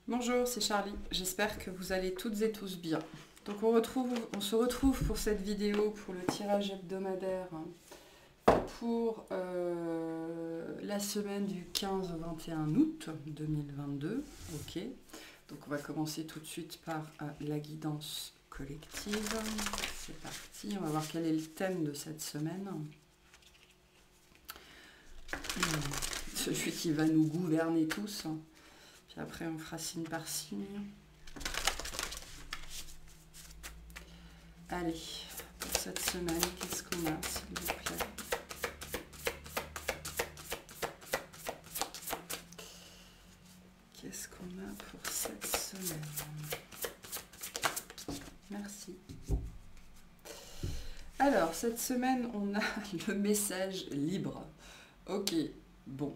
Bonjour, c'est Charlie. J'espère que vous allez toutes et tous bien. Donc on se retrouve pour cette vidéo pour le tirage hebdomadaire pour la semaine du 15 au 21 août 2022. Ok. Donc on va commencer tout de suite par la guidance collective. C'est parti. On va voir quel est le thème de cette semaine. Celui qui va nous gouverner tous. Puis après on fera signe par signe. Allez, pour cette semaine, qu'est-ce qu'on a, s'il vous plaît? Qu'est-ce qu'on a pour cette semaine? Merci. Alors, cette semaine, on a le message libre. Ok, bon.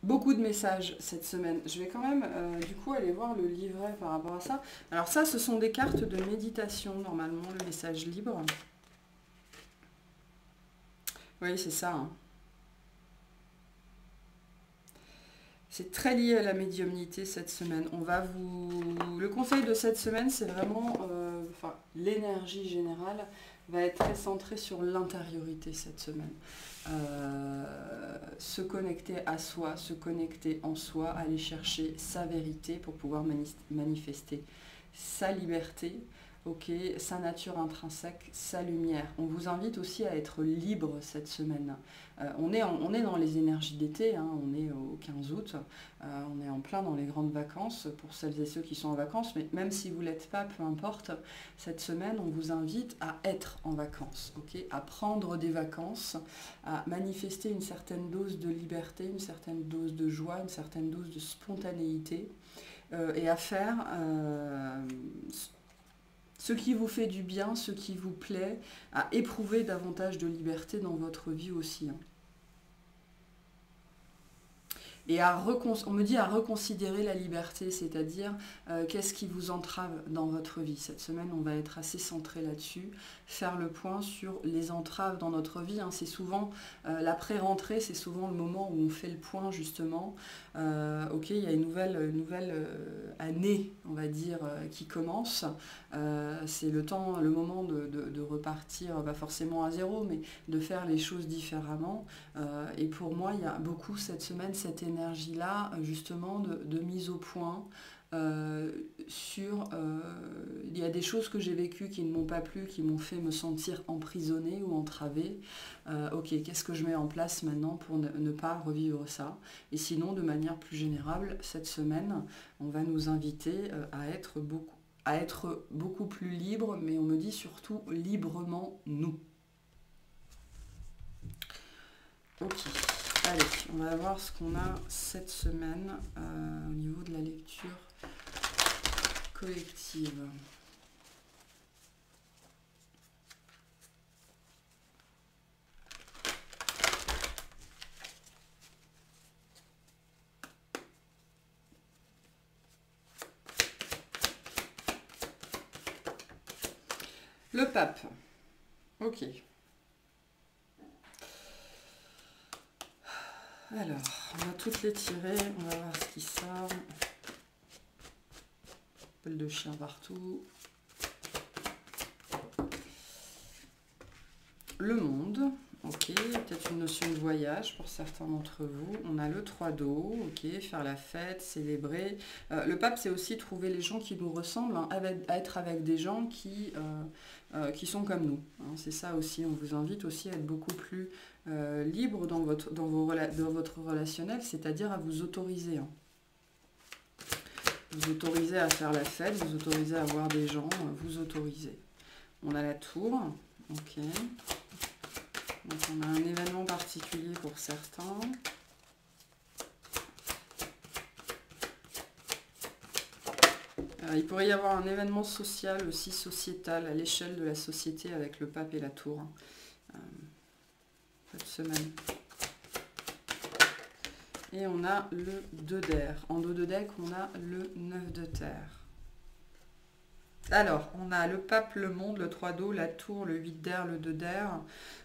Beaucoup de messages cette semaine. Je vais quand même, du coup, aller voir le livret par rapport à ça. Alors ça, ce sont des cartes de méditation, normalement, le message libre. Oui, c'est ça, hein. C'est très lié à la médiumnité cette semaine. Le conseil de cette semaine, c'est vraiment... l'énergie générale va être très centrée sur l'intériorité cette semaine. Se connecter à soi, se connecter en soi, aller chercher sa vérité pour pouvoir manifester sa liberté, ok, sa nature intrinsèque, sa lumière. On vous invite aussi à être libre cette semaine. On est dans les énergies d'été, hein, on est au 15 août, on est en plein dans les grandes vacances pour celles et ceux qui sont en vacances, mais même si vous ne l'êtes pas, peu importe, cette semaine on vous invite à être en vacances, ok, à prendre des vacances, à manifester une certaine dose de liberté, une certaine dose de joie, une certaine dose de spontanéité, et à faire ce qui vous fait du bien, ce qui vous plaît, à éprouver davantage de liberté dans votre vie aussi, hein. Et on me dit à reconsidérer la liberté, c'est-à-dire qu'est-ce qui vous entrave dans votre vie. Cette semaine, on va être assez centré là-dessus, faire le point sur les entraves dans notre vie, hein. C'est souvent, l'après-rentrée, c'est souvent le moment où on fait le point justement. Ok, il y a une nouvelle année, on va dire, qui commence. C'est le moment de repartir, pas forcément à zéro, mais de faire les choses différemment. Et pour moi, il y a beaucoup cette semaine cette énergie-là, justement, de mise au point il y a des choses que j'ai vécues qui ne m'ont pas plu, qui m'ont fait me sentir emprisonnée ou entravée. Ok, qu'est-ce que je mets en place maintenant pour ne pas revivre ça? Et sinon, de manière plus générale, cette semaine, on va nous inviter à être beaucoup plus libre, mais on me dit surtout librement nous. Ok, allez, on va voir ce qu'on a cette semaine au niveau de la lecture collective. Le pape. Ok. Alors, on va toutes les tirer, on va voir ce qui sort. Pelle de chien partout. Le monde, ok, peut-être une notion de voyage pour certains d'entre vous. On a le 3 d'eau, ok, faire la fête, célébrer. Le pape, c'est aussi trouver les gens qui nous ressemblent, hein, être avec des gens qui sont comme nous, hein. C'est ça aussi, on vous invite aussi à être beaucoup plus libre dans votre relationnel, c'est-à-dire à vous autoriser, hein. Vous autorisez à faire la fête, vous autorisez à voir des gens, vous autorisez. On a la tour, ok. Donc on a un événement particulier pour certains. Il pourrait y avoir un événement social aussi, sociétal, à l'échelle de la société avec le pape et la tour, cette semaine. Et on a le 2 d'air. En dos de deck, on a le 9 de terre. Alors, on a le pape, le monde, le 3 d'eau, la tour, le 8 d'air, le 2 d'air,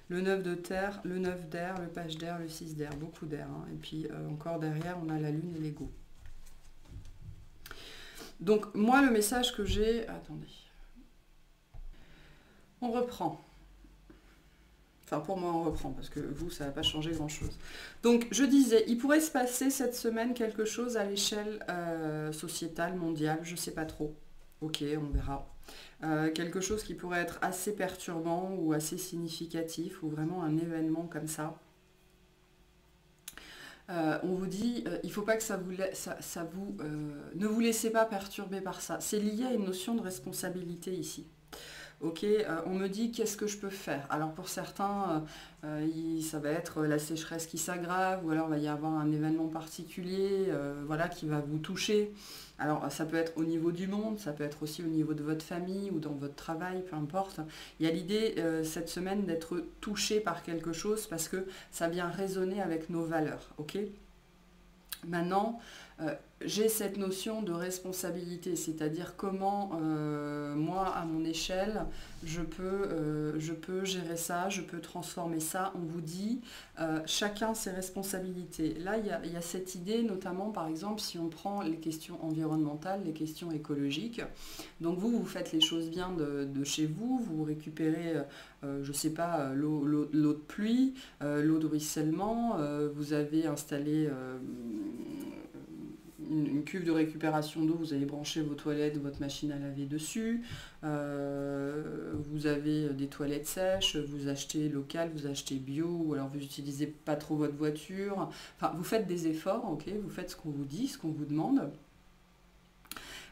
le 9 de terre, le 9 d'air, le page d'air, le 6 d'air, beaucoup d'air. Hein. Et puis encore derrière, on a la lune et l'ego. Donc moi, le message que j'ai... Attendez. On reprend. Enfin, pour moi, on reprend, parce que vous, ça n'a pas changé grand-chose. Donc, je disais, il pourrait se passer cette semaine quelque chose à l'échelle sociétale, mondiale, je ne sais pas trop. Ok, on verra. Quelque chose qui pourrait être assez perturbant ou assez significatif, ou vraiment un événement comme ça. On vous dit, il ne faut pas que ne vous laissez pas perturber par ça. C'est lié à une notion de responsabilité ici. Ok, on me dit qu'est-ce que je peux faire. Alors pour certains, ça va être la sécheresse qui s'aggrave, ou alors il va y avoir un événement particulier voilà, qui va vous toucher. Alors ça peut être au niveau du monde, ça peut être aussi au niveau de votre famille ou dans votre travail, peu importe. Il y a l'idée cette semaine d'être touché par quelque chose parce que ça vient résonner avec nos valeurs. Ok ? Maintenant, j'ai cette notion de responsabilité, c'est-à-dire comment moi, à mon échelle, je peux gérer ça, je peux transformer ça. On vous dit, chacun ses responsabilités. Là, il y a cette idée, notamment, par exemple, si on prend les questions environnementales, les questions écologiques. Donc vous faites les choses bien de chez vous, vous récupérez, je ne sais pas, l'eau de pluie, l'eau de ruissellement, vous avez installé... une cuve de récupération d'eau, vous allez brancher vos toilettes, votre machine à laver dessus, vous avez des toilettes sèches, vous achetez local, vous achetez bio, ou alors vous n'utilisez pas trop votre voiture, enfin vous faites des efforts, ok, vous faites ce qu'on vous dit, ce qu'on vous demande.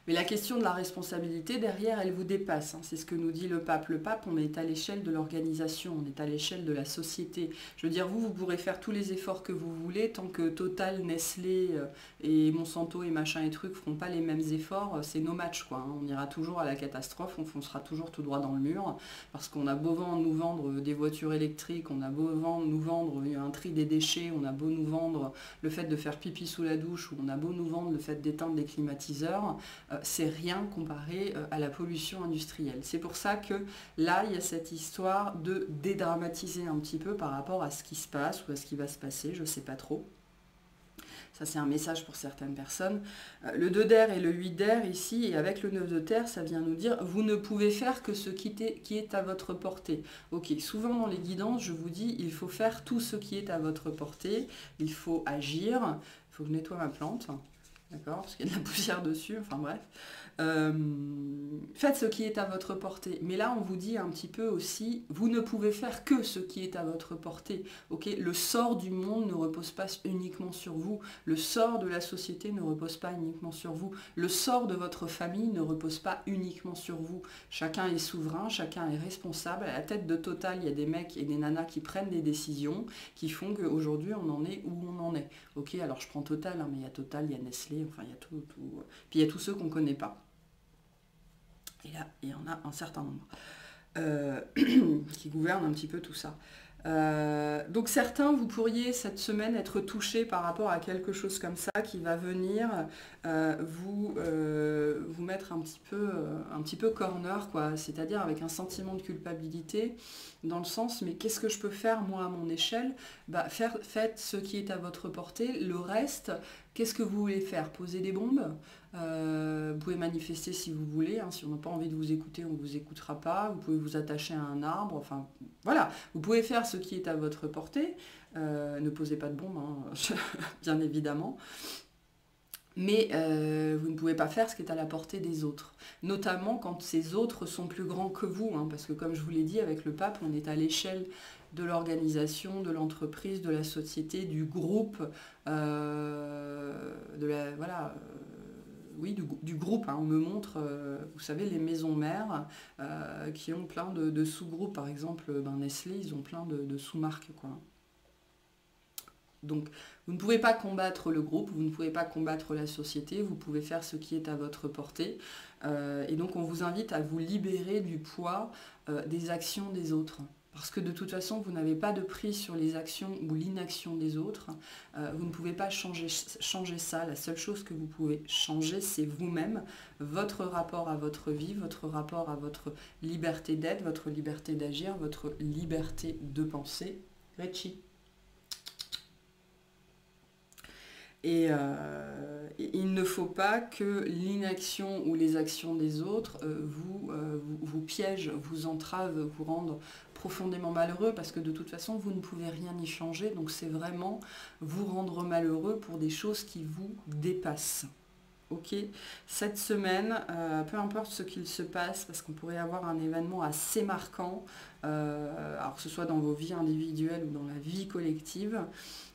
Mais la question de la responsabilité, derrière, elle vous dépasse. Hein. C'est ce que nous dit le pape. Le pape, on est à l'échelle de l'organisation, on est à l'échelle de la société. Je veux dire, vous pourrez faire tous les efforts que vous voulez, tant que Total, Nestlé et Monsanto et machin et trucs feront pas les mêmes efforts, c'est no match, quoi. Hein. On ira toujours à la catastrophe, on foncera toujours tout droit dans le mur, parce qu'on a beau nous vendre des voitures électriques, on a beau nous vendre un tri des déchets, on a beau nous vendre le fait de faire pipi sous la douche, ou on a beau nous vendre le fait d'éteindre les climatiseurs, c'est rien comparé à la pollution industrielle. C'est pour ça que là, il y a cette histoire de dédramatiser un petit peu par rapport à ce qui se passe ou à ce qui va se passer, je ne sais pas trop. Ça, c'est un message pour certaines personnes. Le 2 d'air et le 8 d'air ici, et avec le 9 de terre, ça vient nous dire « vous ne pouvez faire que ce qui est à votre portée ». Ok, souvent dans les guidances, je vous dis « il faut faire tout ce qui est à votre portée, il faut agir ». Il faut que je nettoie ma plante. D'accord, parce qu'il y a de la poussière dessus, enfin bref. Faites ce qui est à votre portée. Mais là, on vous dit un petit peu aussi, vous ne pouvez faire que ce qui est à votre portée. Okay, le sort du monde ne repose pas uniquement sur vous. Le sort de la société ne repose pas uniquement sur vous. Le sort de votre famille ne repose pas uniquement sur vous. Chacun est souverain, chacun est responsable. À la tête de Total, il y a des mecs et des nanas qui prennent des décisions qui font qu'aujourd'hui, on en est où on en est. Ok, alors je prends Total, hein, mais il y a Total, il y a Nestlé, enfin il y a tout. Puis il y a tous ceux qu'on ne connaît pas. Et là, il y en a un certain nombre qui gouvernent un petit peu tout ça. Donc certains, vous pourriez cette semaine être touchés par rapport à quelque chose comme ça qui va venir vous mettre un petit peu corner, quoi. C'est-à-dire avec un sentiment de culpabilité dans le sens, mais qu'est-ce que je peux faire moi à mon échelle ? Faites ce qui est à votre portée, le reste, qu'est-ce que vous voulez faire ? Poser des bombes ? Vous pouvez manifester si vous voulez, hein. Si on n'a pas envie de vous écouter, on ne vous écoutera pas, vous pouvez vous attacher à un arbre, enfin voilà, vous pouvez faire ce qui est à votre portée, ne posez pas de bombes, hein, bien évidemment, mais vous ne pouvez pas faire ce qui est à la portée des autres, notamment quand ces autres sont plus grands que vous, hein, parce que comme je vous l'ai dit, avec le pape, on est à l'échelle de l'organisation, de l'entreprise, de la société, du groupe, du groupe, hein. On me montre, vous savez, les maisons mères qui ont plein de sous-groupes. Par exemple, Nestlé, ils ont plein de sous-marques, quoi. Donc, vous ne pouvez pas combattre le groupe, vous ne pouvez pas combattre la société, vous pouvez faire ce qui est à votre portée. Et donc, on vous invite à vous libérer du poids des actions des autres. Parce que de toute façon, vous n'avez pas de prise sur les actions ou l'inaction des autres. Vous ne pouvez pas changer ça. La seule chose que vous pouvez changer, c'est vous-même, votre rapport à votre vie, votre rapport à votre liberté d'être, votre liberté d'agir, votre liberté de penser. Richie. Et il ne faut pas que l'inaction ou les actions des autres vous piègent, vous entravent, vous rendent profondément malheureux, parce que de toute façon, vous ne pouvez rien y changer. Donc c'est vraiment vous rendre malheureux pour des choses qui vous dépassent. Ok, cette semaine, peu importe ce qu'il se passe, parce qu'on pourrait avoir un événement assez marquant, alors que ce soit dans vos vies individuelles ou dans la vie collective,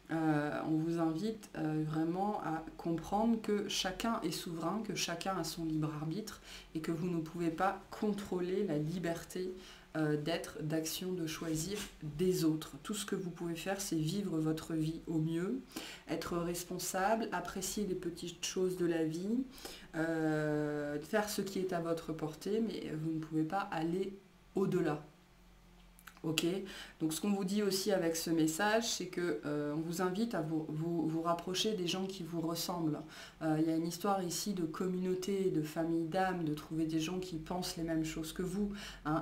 on vous invite vraiment à comprendre que chacun est souverain, que chacun a son libre arbitre et que vous ne pouvez pas contrôler la liberté d'être, d'action, de choisir des autres. Tout ce que vous pouvez faire, c'est vivre votre vie au mieux, être responsable, apprécier les petites choses de la vie, faire ce qui est à votre portée, mais vous ne pouvez pas aller au-delà. Ok, donc ce qu'on vous dit aussi avec ce message, c'est que on vous invite à vous rapprocher des gens qui vous ressemblent. Il y a une histoire ici de communauté, de famille d'âme, de trouver des gens qui pensent les mêmes choses que vous. Hein,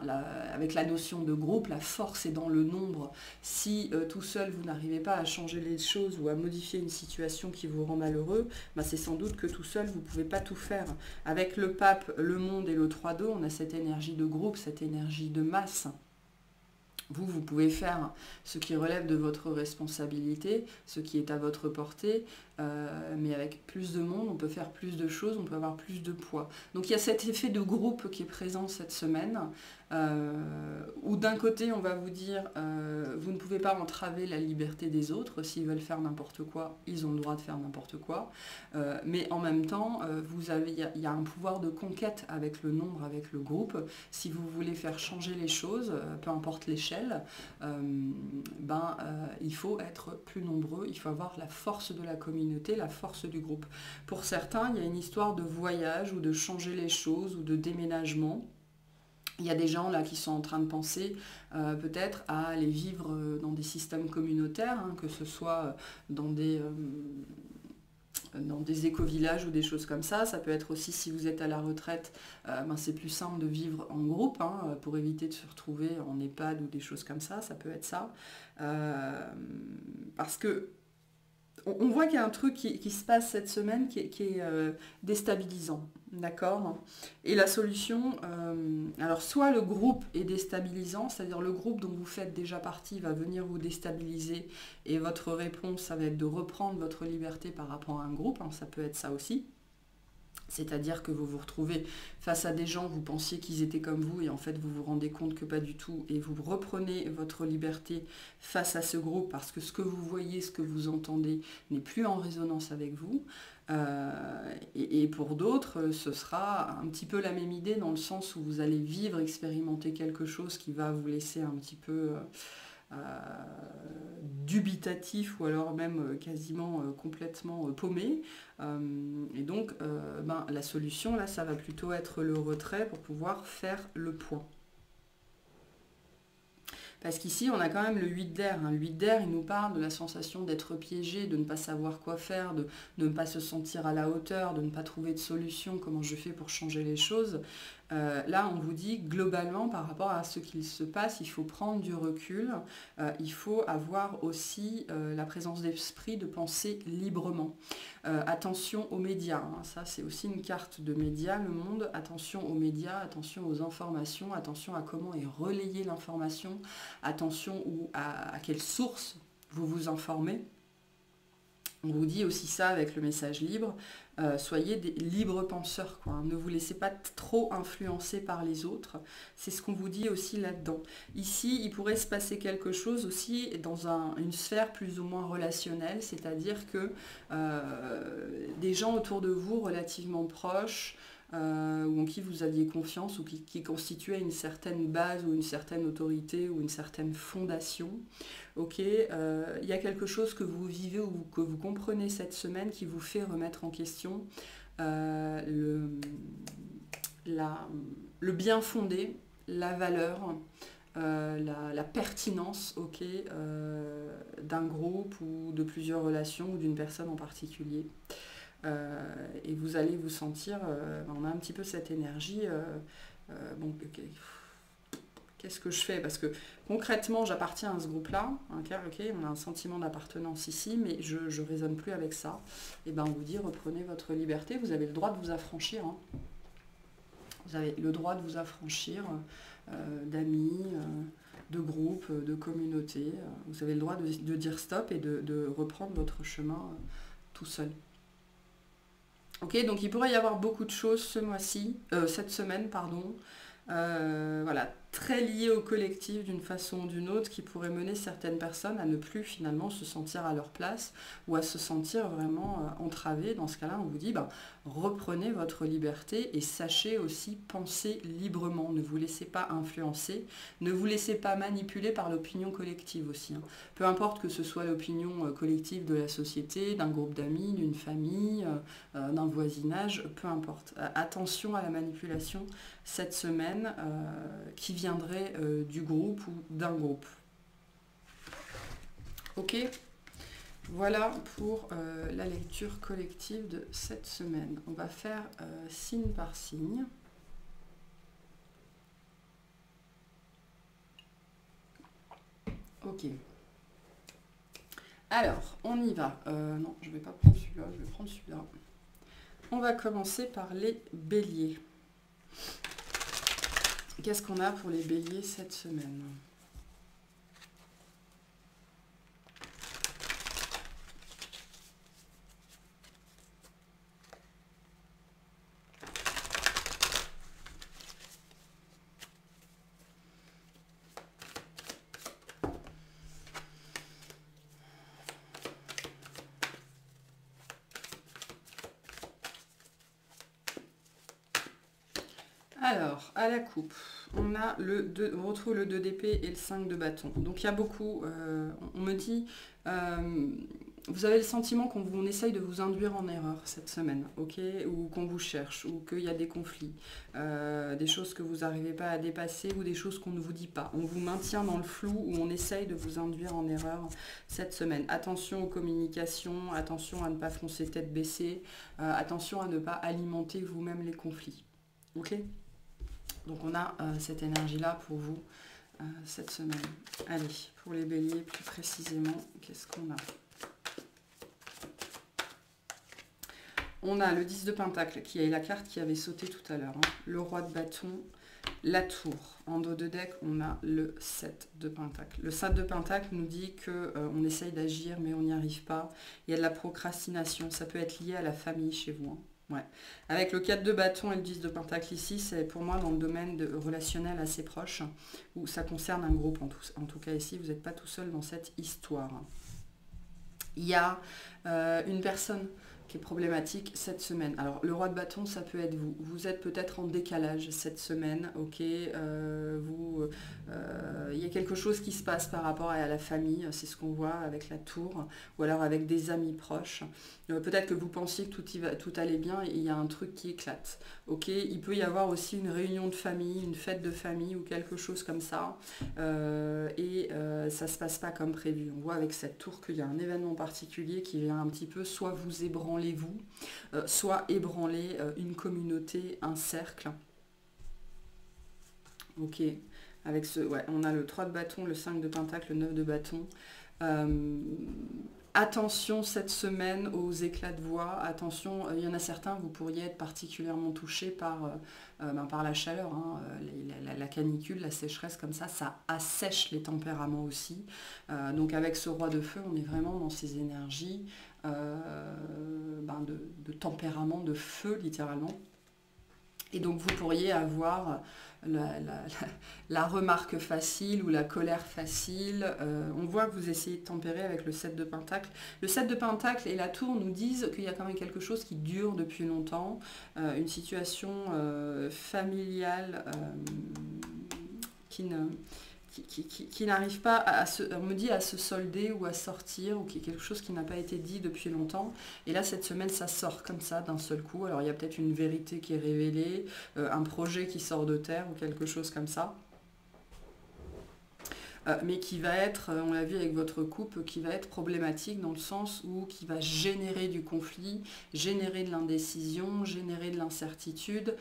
avec la notion de groupe, la force est dans le nombre. Si tout seul vous n'arrivez pas à changer les choses ou à modifier une situation qui vous rend malheureux, bah, c'est sans doute que tout seul vous ne pouvez pas tout faire. Avec le pape, le monde et le 3-2, on a cette énergie de groupe, cette énergie de masse. Vous pouvez faire ce qui relève de votre responsabilité, ce qui est à votre portée, mais avec plus de monde, on peut faire plus de choses, on peut avoir plus de poids. Donc il y a cet effet de groupe qui est présent cette semaine, où d'un côté on va vous dire, vous ne pouvez pas entraver la liberté des autres, s'ils veulent faire n'importe quoi, ils ont le droit de faire n'importe quoi, mais en même temps, il y a un pouvoir de conquête avec le nombre, avec le groupe. Si vous voulez faire changer les choses, peu importe l'échelle, il faut être plus nombreux, il faut avoir la force de la communauté, la force du groupe. Pour certains, il y a une histoire de voyage ou de changer les choses ou de déménagement. Il y a des gens là qui sont en train de penser peut-être à aller vivre dans des systèmes communautaires, hein, que ce soit dans des éco-villages ou des choses comme ça. Ça peut être aussi, si vous êtes à la retraite, c'est plus simple de vivre en groupe, hein, pour éviter de se retrouver en EHPAD ou des choses comme ça. Ça peut être ça. Parce que on voit qu'il y a un truc qui se passe cette semaine qui est déstabilisant, d'accord? Et la solution, alors soit le groupe est déstabilisant, c'est-à-dire le groupe dont vous faites déjà partie va venir vous déstabiliser et votre réponse, ça va être de reprendre votre liberté par rapport à un groupe, hein, ça peut être ça aussi. C'est-à-dire que vous vous retrouvez face à des gens, vous pensiez qu'ils étaient comme vous et en fait vous vous rendez compte que pas du tout et vous reprenez votre liberté face à ce groupe parce que ce que vous voyez, ce que vous entendez n'est plus en résonance avec vous. Et pour d'autres, ce sera un petit peu la même idée dans le sens où vous allez vivre, expérimenter quelque chose qui va vous laisser un petit peu dubitatif ou alors même quasiment complètement paumé. Et donc la solution là, ça va plutôt être le retrait pour pouvoir faire le point. Parce qu'ici, on a quand même le 8 d'air. Le 8 d'air, il nous parle de la sensation d'être piégé, de ne pas savoir quoi faire, de ne pas se sentir à la hauteur, de ne pas trouver de solution, comment je fais pour changer les choses. Là, on vous dit, globalement, par rapport à ce qu'il se passe, il faut prendre du recul, il faut avoir aussi la présence d'esprit de penser librement. Attention aux médias, hein. Ça c'est aussi une carte de médias, le monde. Attention aux médias, attention aux informations, attention à comment est relayée l'information, attention à quelle source vous vous informez. On vous dit aussi ça avec le message libre, soyez des libres penseurs, quoi, hein. Ne vous laissez pas trop influencer par les autres, c'est ce qu'on vous dit aussi là-dedans. Ici, il pourrait se passer quelque chose aussi dans une sphère plus ou moins relationnelle, c'est-à-dire que des gens autour de vous relativement proches, ou en qui vous aviez confiance, ou qui constituaient une certaine base, ou une certaine autorité, ou une certaine fondation, ok, il y a quelque chose que vous vivez ou que vous comprenez cette semaine qui vous fait remettre en question le bien fondé, la valeur, la pertinence, ok, d'un groupe ou de plusieurs relations ou d'une personne en particulier. Et vous allez vous sentir, on a un petit peu cette énergie, bon, qu'est-ce que je fais? Parce que concrètement, j'appartiens à ce groupe-là, ok, on a un sentiment d'appartenance ici, mais je ne raisonne plus avec ça. Et ben on vous dit, reprenez votre liberté, vous avez le droit de vous affranchir. Hein. Vous avez le droit de vous affranchir d'amis, de groupes, de communautés. Vous avez le droit de dire stop et de reprendre votre chemin tout seul. Ok, donc il pourrait y avoir beaucoup de choses ce mois-ci, cette semaine, pardon. Voilà, très liées au collectif d'une façon ou d'une autre, qui pourrait mener certaines personnes à ne plus finalement se sentir à leur place ou à se sentir vraiment entravées. Dans ce cas-là, on vous dit, reprenez votre liberté et sachez aussi penser librement. Ne vous laissez pas influencer, ne vous laissez pas manipuler par l'opinion collective aussi. Hein. Peu importe que ce soit l'opinion collective de la société, d'un groupe d'amis, d'une famille, d'un voisinage, peu importe. Attention à la manipulation cette semaine qui viendrait du groupe ou d'un groupe. Ok, voilà pour la lecture collective de cette semaine. On va faire signe par signe. Ok. Alors, on y va. Non, je ne vais pas prendre celui-là, je vais prendre celui-là. On va commencer par les béliers. Qu'est-ce qu'on a pour les béliers cette semaine? Alors, à la coupe, on a on retrouve le 2 d'épée et le 5 de bâton. Donc il y a beaucoup, on me dit, vous avez le sentiment qu'on essaye de vous induire en erreur cette semaine, ok, ou qu'on vous cherche, ou qu'il y a des conflits, des choses que vous n'arrivez pas à dépasser, ou des choses qu'on ne vous dit pas. On vous maintient dans le flou, ou on essaye de vous induire en erreur cette semaine. Attention aux communications, attention à ne pas foncer tête baissée, attention à ne pas alimenter vous-même les conflits, ok. Donc on a cette énergie-là pour vous cette semaine. Allez, pour les béliers plus précisément, qu'est-ce qu'on a? On a le 10 de pentacle, qui est la carte qui avait sauté tout à l'heure. Hein. Le roi de bâton, la tour. En dos de deck, on a le 7 de pentacle. Le 7 de pentacle nous dit qu'on essaye d'agir, mais on n'y arrive pas. Il y a de la procrastination. Ça peut être lié à la famille chez vous. Hein. Ouais. Avec le 4 de bâton et le 10 de pentacle ici, c'est pour moi dans le domaine relationnel assez proche, où ça concerne un groupe en tout cas ici, vous n'êtes pas tout seul dans cette histoire. Il y a une personne qui est problématique cette semaine. Alors le roi de bâton, ça peut être vous. Vous êtes peut-être en décalage cette semaine, ok. Il y a quelque chose qui se passe par rapport à la famille, c'est ce qu'on voit avec la tour, ou alors avec des amis proches. Peut-être que vous pensiez que tout allait bien et il y a un truc qui éclate, ok. Il peut y avoir aussi une réunion de famille, une fête de famille ou quelque chose comme ça, et ça se passe pas comme prévu. On voit avec cette tour qu'il y a un événement particulier qui vient un petit peu soit vous ébranler vous, soit ébranler une communauté, un cercle. Ok, avec on a le 3 de bâton, le 5 de pentacle, le 9 de bâton. Attention cette semaine aux éclats de voix, attention, il y en a certains, vous pourriez être particulièrement touchés par la chaleur, hein, la canicule, la sécheresse comme ça assèche les tempéraments aussi. Donc avec ce roi de feu, on est vraiment dans ces énergies de tempérament, de feu littéralement. Et donc vous pourriez avoir la remarque facile ou la colère facile. On voit que vous essayez de tempérer avec le 7 de pentacle. Le 7 de pentacle et la tour nous disent qu'il y a quand même quelque chose qui dure depuis longtemps, une situation familiale qui n'arrive pas on me dit à se solder ou à sortir, ou qui est quelque chose qui n'a pas été dit depuis longtemps. Et là, cette semaine, ça sort comme ça, d'un seul coup. Alors, il y a peut-être une vérité qui est révélée, un projet qui sort de terre, ou quelque chose comme ça. mais qui va être, on l'a vu avec votre couple, qui va être problématique dans le sens où qui va générer du conflit, générer de l'indécision, générer de l'incertitude,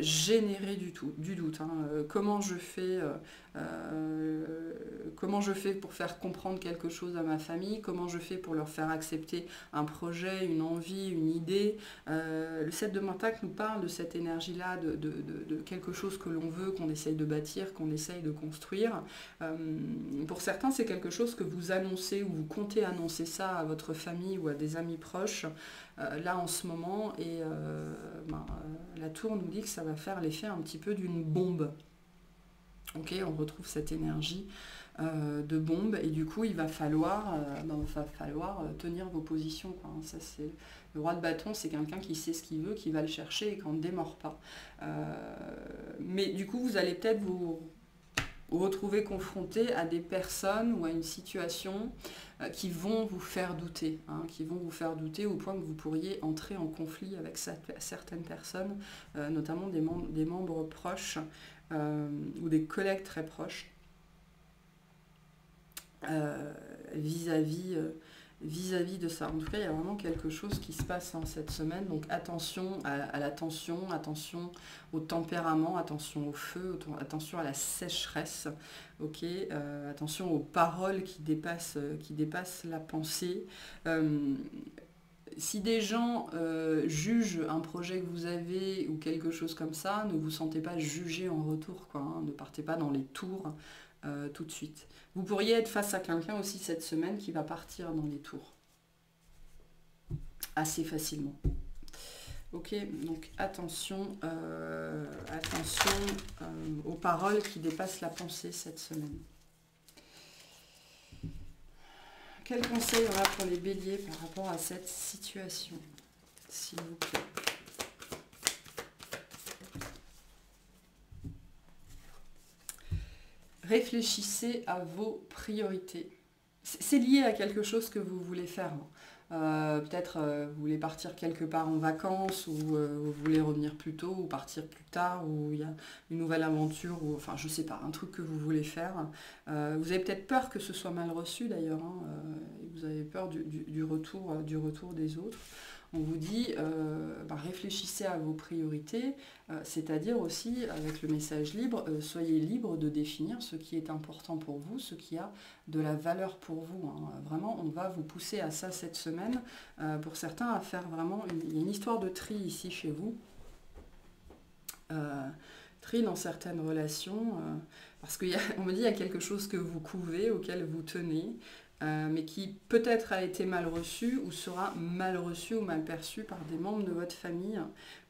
générer du doute. Hein. Comment je fais pour faire comprendre quelque chose à ma famille, comment je fais pour leur faire accepter un projet, une envie, une idée. Le 7 de Pentacle nous parle de cette énergie-là, de quelque chose que l'on veut, qu'on essaye de bâtir, qu'on essaye de construire. Pour certains, c'est quelque chose que vous annoncez ou vous comptez annoncer ça à votre famille ou à des amis proches, là en ce moment, et la tour nous dit que ça va faire l'effet un petit peu d'une bombe. Ok, on retrouve cette énergie de bombe, et du coup il va falloir tenir vos positions, quoi. Ça, c'est le roi de bâton, c'est quelqu'un qui sait ce qu'il veut, qui va le chercher et qui n'en démord pas. Mais du coup vous allez peut-être vous retrouver confronté à des personnes ou à une situation qui vont vous faire douter, hein, qui vont vous faire douter au point que vous pourriez entrer en conflit avec certaines personnes, notamment des membres proches ou des collègues très proches, vis-à-vis de ça. En tout cas, il y a vraiment quelque chose qui se passe cette semaine. Donc attention à la tension, attention au tempérament, attention au feu, attention à la sécheresse. Ok, attention aux paroles qui dépassent la pensée. Si des gens jugent un projet que vous avez ou quelque chose comme ça, ne vous sentez pas jugé en retour, quoi, hein. Ne partez pas dans les tours tout de suite. Vous pourriez être face à quelqu'un aussi cette semaine qui va partir dans les tours assez facilement. Ok, donc attention aux paroles qui dépassent la pensée cette semaine. Quel conseil on a pour les béliers par rapport à cette situation, s'il vous plaît? Réfléchissez à vos priorités. C'est lié à quelque chose que vous voulez faire. Peut-être vous voulez partir quelque part en vacances, ou vous voulez revenir plus tôt, ou partir plus tard, ou il y a une nouvelle aventure, ou enfin je sais pas, un truc que vous voulez faire. Vous avez peut-être peur que ce soit mal reçu d'ailleurs, hein, vous avez peur du retour des autres. On vous dit, réfléchissez à vos priorités, c'est-à-dire aussi, avec le message libre, soyez libre de définir ce qui est important pour vous, ce qui a de la valeur pour vous. Hein. Vraiment, on va vous pousser à ça cette semaine. Pour certains, à faire vraiment... Il y a une histoire de tri ici chez vous. Tri dans certaines relations, parce qu'on me dit qu'il y a quelque chose que vous couvez, auquel vous tenez, mais qui peut-être a été mal reçu ou sera mal reçu ou mal perçu par des membres de votre famille.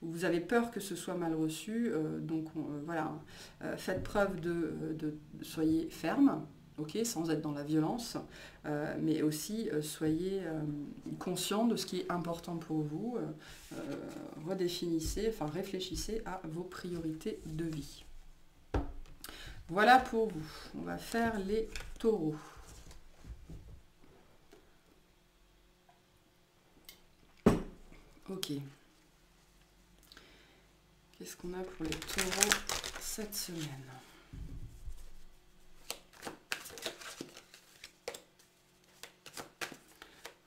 Vous avez peur que ce soit mal reçu, donc voilà, faites preuve soyez ferme, ok, sans être dans la violence, mais aussi soyez conscient de ce qui est important pour vous, réfléchissez à vos priorités de vie. Voilà pour vous. On va faire les taureaux. Ok. Qu'est-ce qu'on a pour les taureaux cette semaine?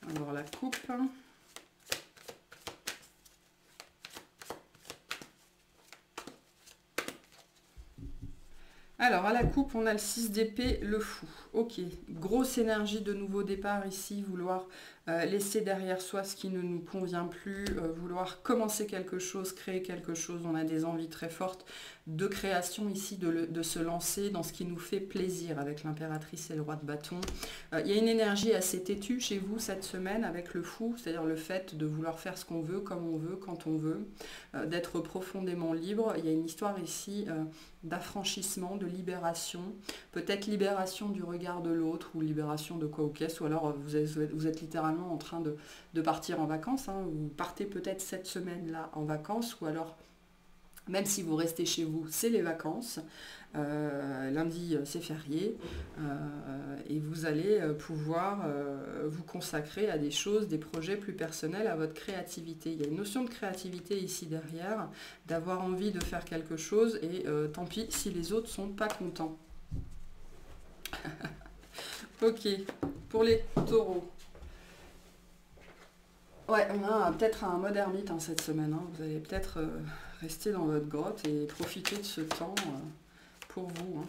On va voir la coupe. Alors, à la coupe, on a le 6 d'épée, le fou. Ok, grosse énergie de nouveau départ ici, vouloir laisser derrière soi ce qui ne nous convient plus, vouloir commencer quelque chose, créer quelque chose. On a des envies très fortes de création ici, de se lancer dans ce qui nous fait plaisir avec l'impératrice et le roi de bâton. Il y a une énergie assez têtue chez vous cette semaine avec le fou, c'est-à-dire le fait de vouloir faire ce qu'on veut, comme on veut, quand on veut, d'être profondément libre. Il y a une histoire ici d'affranchissement, de libération, peut-être libération du regard de l'autre, ou libération de quoi ou qu'est-ce, ou alors vous êtes littéralement en train de partir en vacances, hein. Vous partez peut-être cette semaine-là en vacances, ou alors même si vous restez chez vous, c'est les vacances. Lundi, c'est férié, et vous allez pouvoir vous consacrer à des choses, des projets plus personnels, à votre créativité. Il y a une notion de créativité ici derrière, d'avoir envie de faire quelque chose, et tant pis si les autres ne sont pas contents. Ok, pour les taureaux. Ouais, on a peut-être un mode ermite hein, cette semaine. Hein. Vous allez peut-être rester dans votre grotte et profiter de ce temps pour vous. Hein.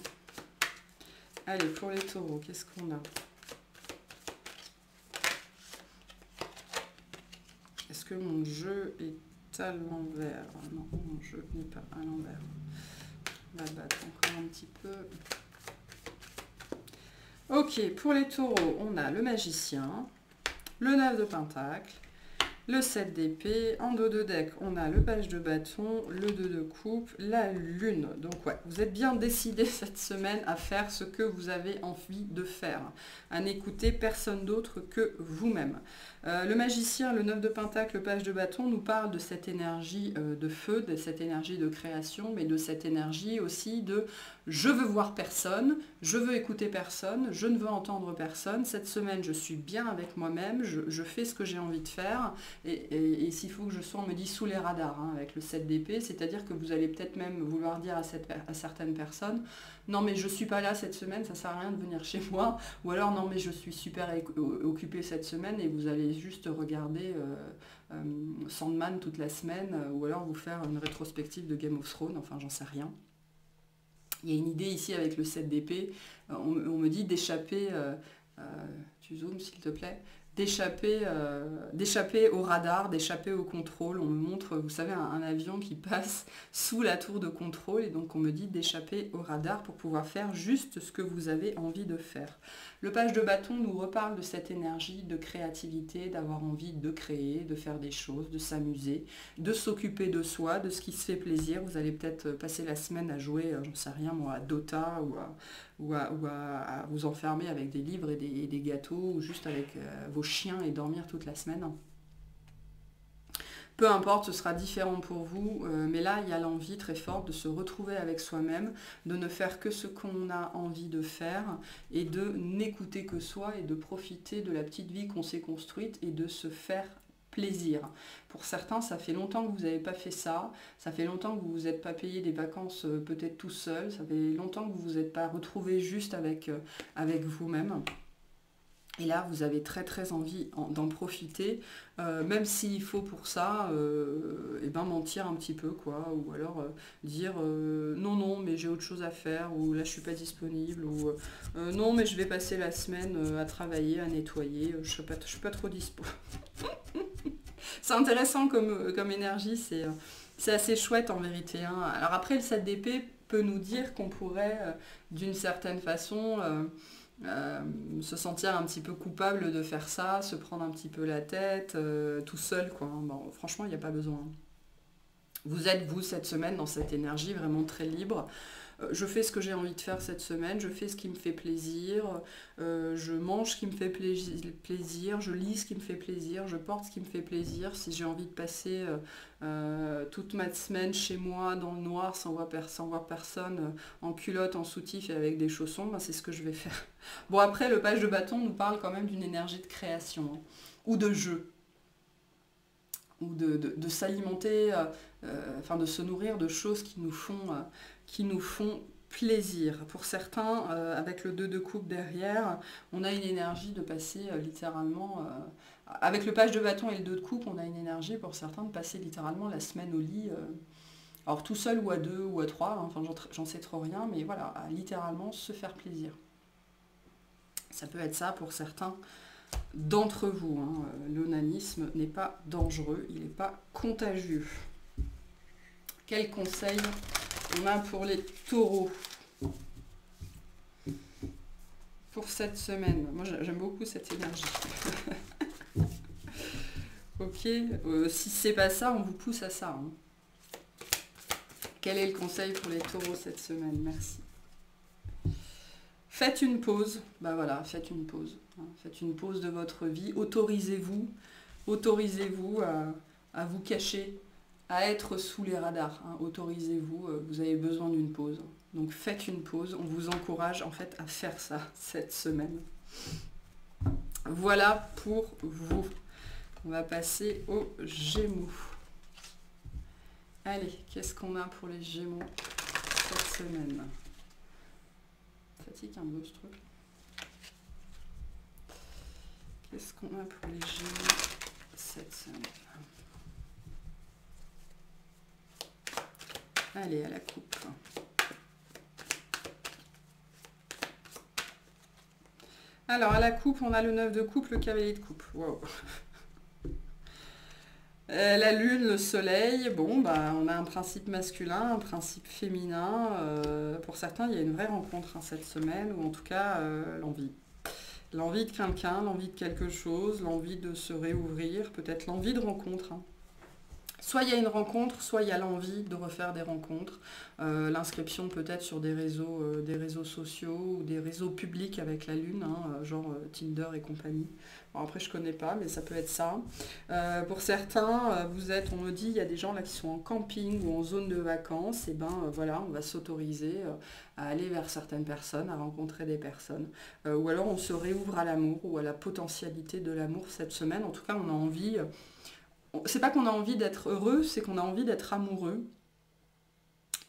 Allez, pour les taureaux, qu'est-ce qu'on a? Est-ce que mon jeu est à l'envers? Non, mon jeu n'est pas à l'envers. On va battre encore un petit peu. Ok, pour les taureaux, on a le magicien, le 9 de pentacle, le 7 d'épée. En dos de deck, on a le page de bâton, le 2 de coupe, la lune. Donc ouais, vous êtes bien décidé cette semaine à faire ce que vous avez envie de faire, à n'écouter personne d'autre que vous-même. Le magicien, le 9 de pentacle, le page de bâton nous parle de cette énergie de feu, de cette énergie de création, mais de cette énergie aussi de je veux voir personne, je veux écouter personne, je ne veux entendre personne. Cette semaine, je suis bien avec moi-même, je fais ce que j'ai envie de faire. Et s'il faut que je sois, on me dit, sous les radars, hein, avec le 7 d'épée, c'est-à-dire que vous allez peut-être même vouloir dire à certaines personnes, non mais je suis pas là cette semaine, ça sert à rien de venir chez moi, ou alors non mais je suis super occupée cette semaine et vous allez juste regarder Sandman toute la semaine, ou alors vous faire une rétrospective de Game of Thrones, enfin j'en sais rien. Il y a une idée ici avec le 7 d'épée, on me dit d'échapper, tu zoomes s'il te plaît, d'échapper au radar, d'échapper au contrôle. On me montre, vous savez, un avion qui passe sous la tour de contrôle et donc on me dit d'échapper au radar pour pouvoir faire juste ce que vous avez envie de faire. Le page de bâton nous reparle de cette énergie de créativité, d'avoir envie de créer, de faire des choses, de s'amuser, de s'occuper de soi, de ce qui se fait plaisir. Vous allez peut-être passer la semaine à jouer, j'en sais rien moi, à Dota ou à vous enfermer avec des livres et des gâteaux, ou juste avec vos chiens et dormir toute la semaine. Peu importe, ce sera différent pour vous, mais là, il y a l'envie très forte de se retrouver avec soi-même, de ne faire que ce qu'on a envie de faire, et de n'écouter que soi, et de profiter de la petite vie qu'on s'est construite, et de se faire plaisir. Pour certains, ça fait longtemps que vous n'avez pas fait ça, ça fait longtemps que vous ne vous êtes pas payé des vacances peut-être tout seul, ça fait longtemps que vous ne vous êtes pas retrouvé juste avec vous-même. Et là, vous avez très très envie d'en profiter, même s'il faut pour ça eh ben, mentir un petit peu, quoi, ou alors dire non, non, mais j'ai autre chose à faire, ou là je suis pas disponible, ou non, mais je vais passer la semaine à travailler, à nettoyer, je suis pas trop dispo. C'est intéressant comme énergie, c'est assez chouette en vérité. Hein. Alors après, le 7 d'épée peut nous dire qu'on pourrait, d'une certaine façon, se sentir un petit peu coupable de faire ça, se prendre un petit peu la tête, tout seul, quoi. Bon, franchement, il n'y a pas besoin. Vous êtes, vous, cette semaine, dans cette énergie vraiment très libre. Je fais ce que j'ai envie de faire cette semaine, je fais ce qui me fait plaisir, je mange ce qui me fait plaisir, je lis ce qui me fait plaisir, je porte ce qui me fait plaisir. Si j'ai envie de passer toute ma semaine chez moi dans le noir sans voir personne, en culotte, en soutif et avec des chaussons, ben c'est ce que je vais faire. Bon, après, le page de bâton nous parle quand même d'une énergie de création, hein, ou de jeu, ou de s'alimenter, enfin de se nourrir de choses qui nous font plaisir. Pour certains, avec le 2 de coupe derrière, on a une énergie de passer littéralement... avec le page de bâton et le 2 de coupe, on a une énergie pour certains de passer littéralement la semaine au lit. Alors tout seul ou à deux ou à trois, hein, enfin j'en sais trop rien, mais voilà, à littéralement se faire plaisir. Ça peut être ça pour certains d'entre vous. Hein. L'onanisme n'est pas dangereux, il n'est pas contagieux. Quel conseil on a pour les taureaux pour cette semaine? Moi j'aime beaucoup cette énergie. Ok, si c'est pas ça, on vous pousse à ça. Hein. Quel est le conseil pour les taureaux cette semaine? Merci. Faites une pause. Bah voilà, faites une pause. Hein. Faites une pause de votre vie. Autorisez-vous à vous cacher, à être sous les radars. Hein. Autorisez-vous, vous avez besoin d'une pause. Donc faites une pause. On vous encourage en fait à faire ça cette semaine. Voilà pour vous. On va passer aux Gémeaux. Allez, qu'est-ce qu'on a pour les Gémeaux cette semaine? Fatigue un peu ce truc. Qu'est-ce qu'on a pour les Gémeaux cette semaine? Allez, à la coupe. Alors, à la coupe, on a le 9 de coupe, le cavalier de coupe. Wow. La lune, le soleil, bon, bah, on a un principe masculin, un principe féminin. Pour certains, il y a une vraie rencontre cette semaine, ou en tout cas, l'envie. L'envie de quelqu'un, l'envie de quelque chose, l'envie de se réouvrir, peut-être l'envie de rencontre. Soit il y a une rencontre, soit il y a l'envie de refaire des rencontres. L'inscription peut-être sur des réseaux sociaux ou des réseaux publics avec la Lune, genre Tinder et compagnie. Bon, après, je ne connais pas, mais ça peut être ça. Pour certains, on me dit, il y a des gens là qui sont en camping ou en zone de vacances. Et ben voilà, on va s'autoriser à aller vers certaines personnes, à rencontrer des personnes. Ou alors on se réouvre à l'amour ou à la potentialité de l'amour cette semaine. En tout cas, on a envie... C'est pas qu'on a envie d'être heureux, c'est qu'on a envie d'être amoureux.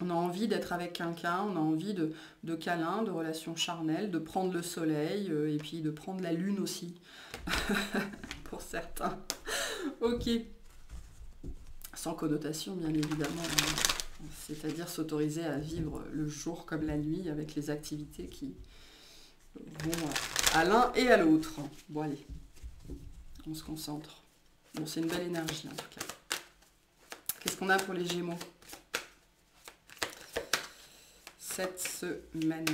On a envie d'être avec quelqu'un, on a envie de câlins, de relations charnelles, de prendre le soleil et puis de prendre la lune aussi, pour certains. Ok. Sans connotation, bien évidemment. C'est-à-dire s'autoriser à vivre le jour comme la nuit avec les activités qui vont à l'un et à l'autre. Bon, allez, on se concentre. Bon, c'est une belle énergie en tout cas. Qu'est-ce qu'on a pour les Gémeaux cette semaine?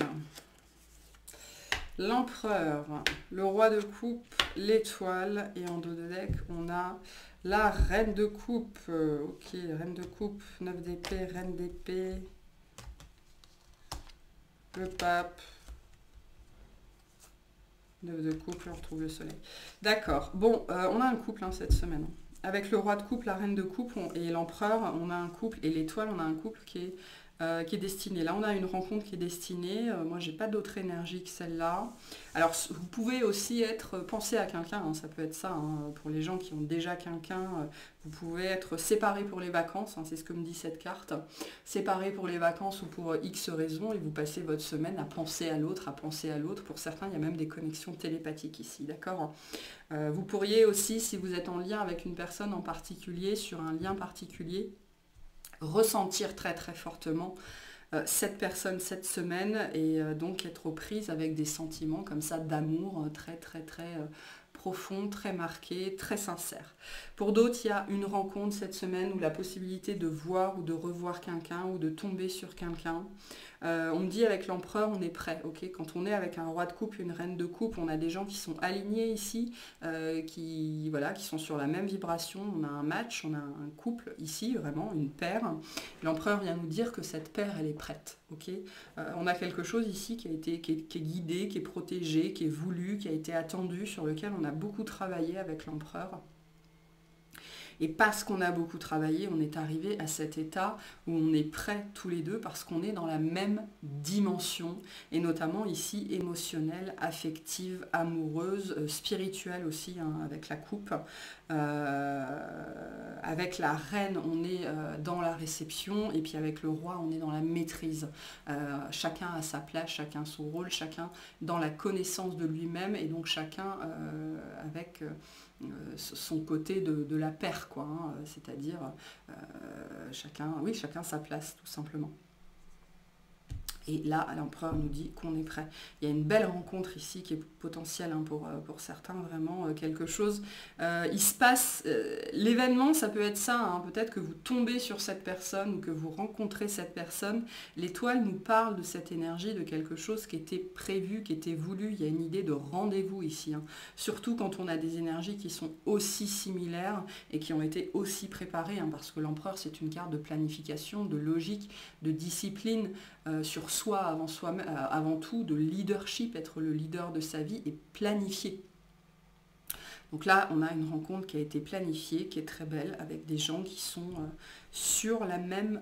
L'Empereur, le Roi de coupe, l'Étoile, et en dos de deck, on a la Reine de coupe. Ok, Reine de coupe, 9 d'épée, Reine d'épée, le Pape, 9 de coupe, on retrouve le soleil. D'accord. Bon, on a un couple cette semaine. Avec le roi de coupe, la reine de coupe et l'empereur, on a un couple, et l'étoile, on a un couple qui est destiné. Là, on a une rencontre qui est destinée. Moi, j'ai pas d'autre énergie que celle-là. Alors, vous pouvez aussi penser à quelqu'un, ça peut être ça. Pour les gens qui ont déjà quelqu'un, vous pouvez être séparés pour les vacances, c'est ce que me dit cette carte. Séparés pour les vacances ou pour X raisons, et vous passez votre semaine à penser à l'autre, à penser à l'autre. Pour certains, il y a même des connexions télépathiques ici, d'accord ? Vous pourriez aussi, si vous êtes en lien avec une personne en particulier, sur un lien particulier, ressentir très très fortement cette personne cette semaine et donc être aux prises avec des sentiments comme ça d'amour très très très profond, très marqué, très sincère. Pour d'autres, il y a une rencontre cette semaine ou la possibilité de voir ou de revoir quelqu'un ou de tomber sur quelqu'un. On me dit avec l'empereur, on est prêt. Okay, quand on est avec un roi de coupe, une reine de coupe, on a des gens qui sont alignés ici, qui sont sur la même vibration. On a un match, on a un couple ici, vraiment une paire. L'empereur vient nous dire que cette paire, elle est prête. Okay, on a quelque chose ici qui est guidé, qui est protégé, qui est voulu, qui a été attendu, sur lequel on a beaucoup travaillé avec l'empereur. Et parce qu'on a beaucoup travaillé, on est arrivé à cet état où on est prêts tous les deux parce qu'on est dans la même dimension, et notamment ici émotionnelle, affective, amoureuse, spirituelle aussi, avec la coupe. Avec la reine, on est dans la réception, et puis avec le roi, on est dans la maîtrise. Chacun a sa place, chacun son rôle, chacun dans la connaissance de lui-même, et donc chacun avec... son côté de la paire, quoi, c'est-à-dire chacun sa place, tout simplement. Et là, l'empereur nous dit qu'on est prêt. Il y a une belle rencontre ici qui est potentielle pour certains, vraiment quelque chose. Il se passe, l'événement, ça peut être ça, peut-être que vous tombez sur cette personne ou que vous rencontrez cette personne. L'étoile nous parle de cette énergie, de quelque chose qui était prévu, qui était voulu. Il y a une idée de rendez-vous ici. Surtout quand on a des énergies qui sont aussi similaires et qui ont été aussi préparées, parce que l'empereur, c'est une carte de planification, de logique, de discipline, sur soi avant tout, de leadership, être le leader de sa vie et planifier. Donc là, on a une rencontre qui a été planifiée, qui est très belle, avec des gens qui sont sur la même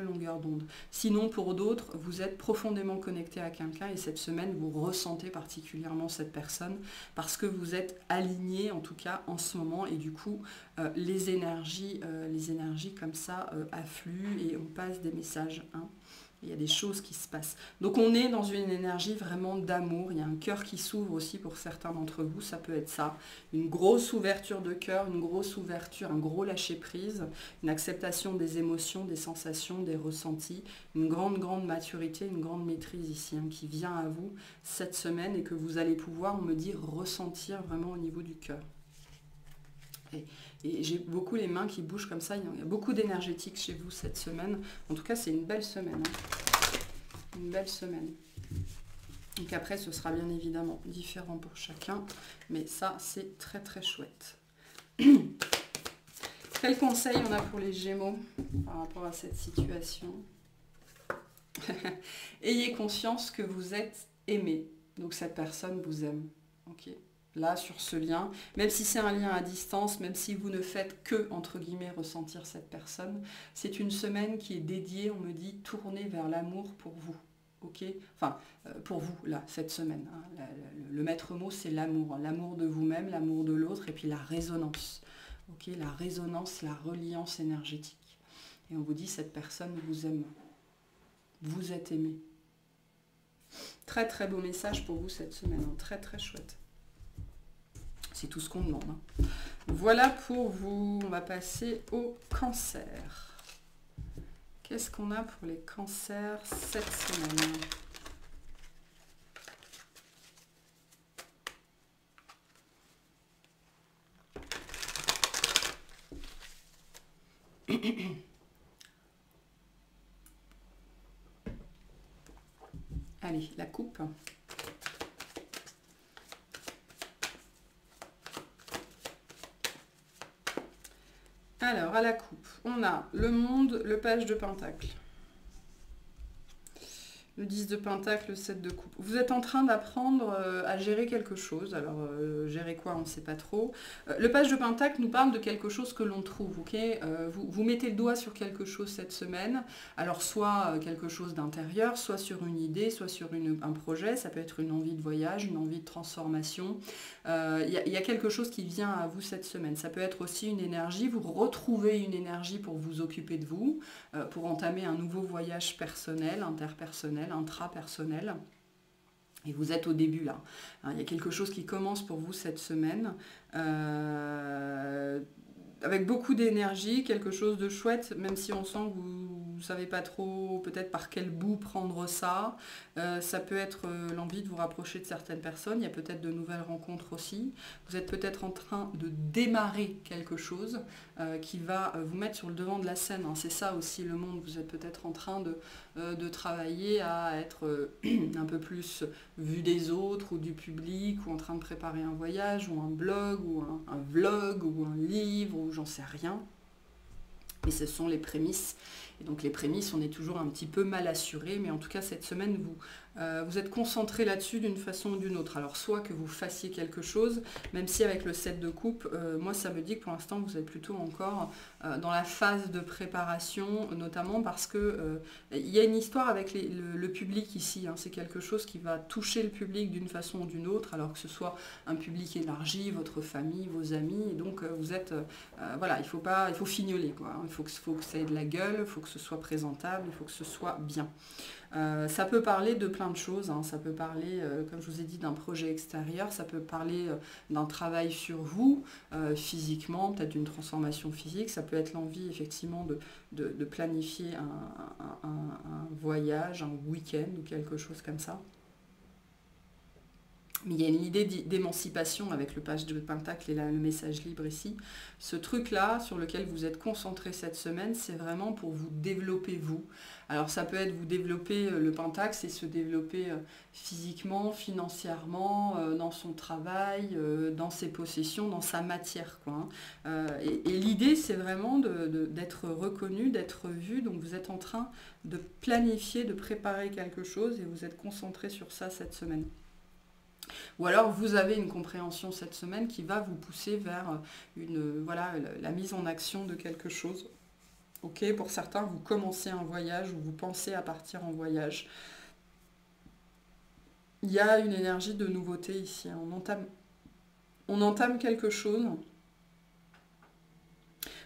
longueur d'onde. Sinon, pour d'autres, vous êtes profondément connecté à quelqu'un, et cette semaine, vous ressentez particulièrement cette personne parce que vous êtes aligné, en tout cas en ce moment, et du coup, les énergies comme ça affluent et on passe des messages. Il y a des choses qui se passent. Donc on est dans une énergie vraiment d'amour. Il y a un cœur qui s'ouvre aussi pour certains d'entre vous. Ça peut être ça. Une grosse ouverture de cœur, une grosse ouverture, un gros lâcher-prise, une acceptation des émotions, des sensations, des ressentis, une grande, grande maturité, une grande maîtrise ici hein, qui vient à vous cette semaine et que vous allez pouvoir, on me dit, ressentir vraiment au niveau du cœur. Et j'ai beaucoup les mains qui bougent comme ça. Il y a beaucoup d'énergétique chez vous cette semaine. En tout cas, c'est une belle semaine. Hein. Une belle semaine. Donc après, ce sera bien évidemment différent pour chacun. Mais ça, c'est très très chouette. Quel conseil on a pour les Gémeaux par rapport à cette situation? Ayez conscience que vous êtes aimé. Donc cette personne vous aime. Ok. Là, sur ce lien, même si c'est un lien à distance, même si vous ne faites que, entre guillemets, ressentir cette personne, c'est une semaine qui est dédiée, on me dit, tournée vers l'amour pour vous. Ok, enfin, pour vous, là, cette semaine. Hein. Le maître mot, c'est l'amour. L'amour de vous-même, l'amour de l'autre, et puis la résonance. Ok, la résonance, la reliance énergétique. Et on vous dit, cette personne vous aime. Vous êtes aimé. Très, très beau message pour vous cette semaine. Hein. Très, très chouette. C'est tout ce qu'on demande. Hein. Voilà pour vous. On va passer au cancer. Qu'est-ce qu'on a pour les cancers cette semaine? Allez, la coupe. Alors, à la coupe, on a le monde, le page de pentacle. Le 10 de pentacle, le 7 de coupe. Vous êtes en train d'apprendre à gérer quelque chose. Alors, gérer quoi, on ne sait pas trop. Le page de pentacle nous parle de quelque chose que l'on trouve. Ok, vous mettez le doigt sur quelque chose cette semaine. Alors, soit quelque chose d'intérieur, soit sur une idée, soit sur un projet. Ça peut être une envie de voyage, une envie de transformation. Il y a quelque chose qui vient à vous cette semaine. Ça peut être aussi une énergie. Vous retrouvez une énergie pour vous occuper de vous, pour entamer un nouveau voyage personnel, interpersonnel, intrapersonnel. Et vous êtes au début là. Hein, il y a quelque chose qui commence pour vous cette semaine. Avec beaucoup d'énergie, quelque chose de chouette, même si on sent que vous ne savez pas trop peut-être par quel bout prendre ça. Ça peut être l'envie de vous rapprocher de certaines personnes, il y a peut-être de nouvelles rencontres aussi. Vous êtes peut-être en train de démarrer quelque chose qui va vous mettre sur le devant de la scène. Hein. C'est ça aussi le monde, vous êtes peut-être en train de travailler à être un peu plus vu des autres ou du public, ou en train de préparer un voyage, ou un blog, ou un vlog, ou un livre, ou j'en sais rien. Mais ce sont les prémices. Et donc les prémices, on est toujours un petit peu mal assuré, mais en tout cas cette semaine, vous êtes concentré là-dessus d'une façon ou d'une autre. Alors soit que vous fassiez quelque chose, même si avec le 7 de coupe, moi ça me dit que pour l'instant vous êtes plutôt encore dans la phase de préparation, notamment parce que il y a une histoire avec le public ici. Hein. C'est quelque chose qui va toucher le public d'une façon ou d'une autre, alors que ce soit un public élargi, votre famille, vos amis. Et donc vous êtes, voilà, il faut fignoler quoi. Hein. Il faut que ça ait de la gueule, il faut que ce soit présentable, il faut que ce soit bien. Ça peut parler de plein de choses, hein. Ça peut parler, comme je vous ai dit, d'un projet extérieur, ça peut parler d'un travail sur vous, physiquement, peut-être d'une transformation physique, ça peut être l'envie effectivement de planifier un voyage, un week-end ou quelque chose comme ça. Mais il y a une idée d'émancipation avec le page de Pentacle et là, le message libre ici. Ce truc-là, sur lequel vous êtes concentré cette semaine, c'est vraiment pour vous développer vous. Alors ça peut être vous développer le Pentacle, c'est se développer physiquement, financièrement, dans son travail, dans ses possessions, dans sa matière, quoi. Hein. Et l'idée, c'est vraiment d'être reconnu, d'être vu. Donc vous êtes en train de planifier, de préparer quelque chose et vous êtes concentré sur ça cette semaine. Ou alors vous avez une compréhension cette semaine qui va vous pousser vers la mise en action de quelque chose. Ok, pour certains, vous commencez un voyage ou vous pensez à partir en voyage. Il y a une énergie de nouveauté ici. On entame quelque chose.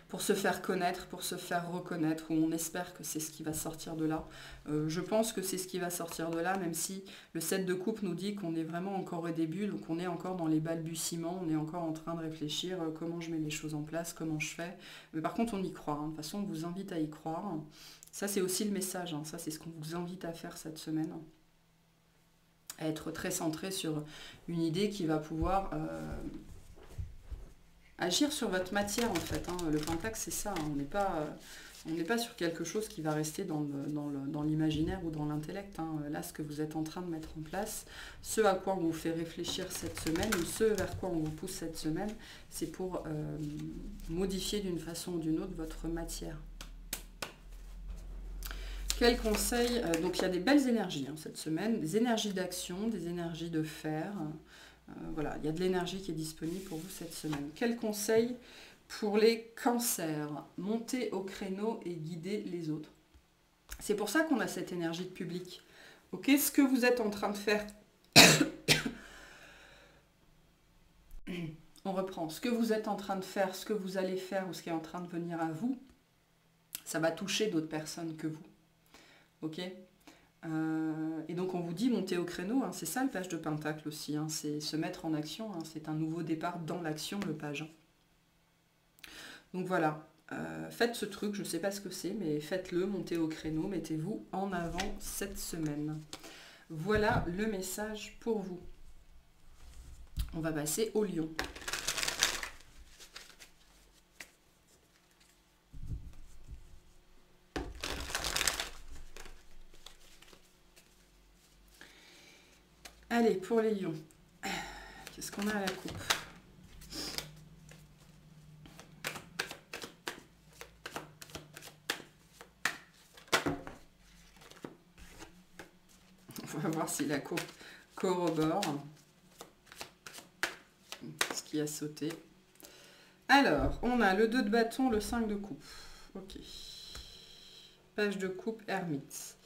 pour se faire connaître, pour se faire reconnaître, ou on espère que c'est ce qui va sortir de là. Je pense que c'est ce qui va sortir de là, même si le 7 de coupe nous dit qu'on est vraiment encore au début, donc on est encore dans les balbutiements, on est encore en train de réfléchir comment je mets les choses en place, comment je fais. Mais par contre, on y croit. De toute façon, on vous invite à y croire. Ça, c'est aussi le message. Ça, c'est ce qu'on vous invite à faire cette semaine. À être très centré sur une idée qui va pouvoir agir sur votre matière, en fait. Le pentacle, c'est ça. On n'est pas sur quelque chose qui va rester dans l'imaginaire ou dans l'intellect. Là, ce que vous êtes en train de mettre en place, ce à quoi on vous fait réfléchir cette semaine, ou ce vers quoi on vous pousse cette semaine, c'est pour modifier d'une façon ou d'une autre votre matière. Quel conseil? Donc il y a des belles énergies cette semaine, des énergies d'action, des énergies de faire. Voilà, il y a de l'énergie qui est disponible pour vous cette semaine. Quel conseil pour les cancers? Monter au créneau et guider les autres. C'est pour ça qu'on a cette énergie de public. Ok, ce que vous êtes en train de faire, on reprend. Ce que vous êtes en train de faire, ce que vous allez faire ou ce qui est en train de venir à vous, ça va toucher d'autres personnes que vous. Ok, et donc on vous dit monter au créneau, c'est ça le page de pentacle aussi, c'est se mettre en action, c'est un nouveau départ dans l'action le page. Donc voilà, faites ce truc, je ne sais pas ce que c'est, mais faites-le, montez au créneau, mettez-vous en avant cette semaine. Voilà le message pour vous. On va passer au lion. Allez, pour les lions, qu'est-ce qu'on a à la coupe? On va voir si la coupe corrobore ce qui a sauté. Alors, on a le 2 de bâton, le 5 de coupe. Ok. Page de coupe, ermite.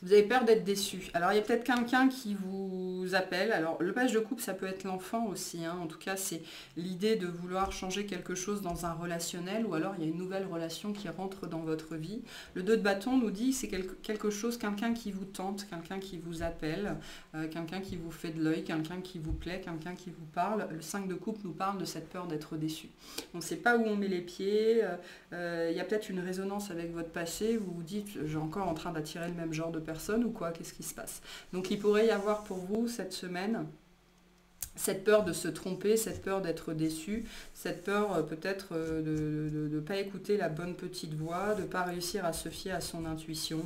Vous avez peur d'être déçu. Alors, il y a peut-être quelqu'un qui vous appelle. Alors, le page de coupe, ça peut être l'enfant aussi. En tout cas, c'est l'idée de vouloir changer quelque chose dans un relationnel ou alors il y a une nouvelle relation qui rentre dans votre vie. Le 2 de bâton nous dit c'est quelque chose, quelqu'un qui vous tente, quelqu'un qui vous appelle, quelqu'un qui vous fait de l'œil, quelqu'un qui vous plaît, quelqu'un qui vous parle. Le 5 de coupe nous parle de cette peur d'être déçu. On ne sait pas où on met les pieds. Il y a peut-être une résonance avec votre passé. Vous vous dites, j'ai encore en train d'attirer le même genre de personne ou quoi, qu'est-ce qui se passe? Donc il pourrait y avoir pour vous cette semaine cette peur de se tromper, cette peur d'être déçu, cette peur peut-être de ne pas écouter la bonne petite voix, de ne pas réussir à se fier à son intuition.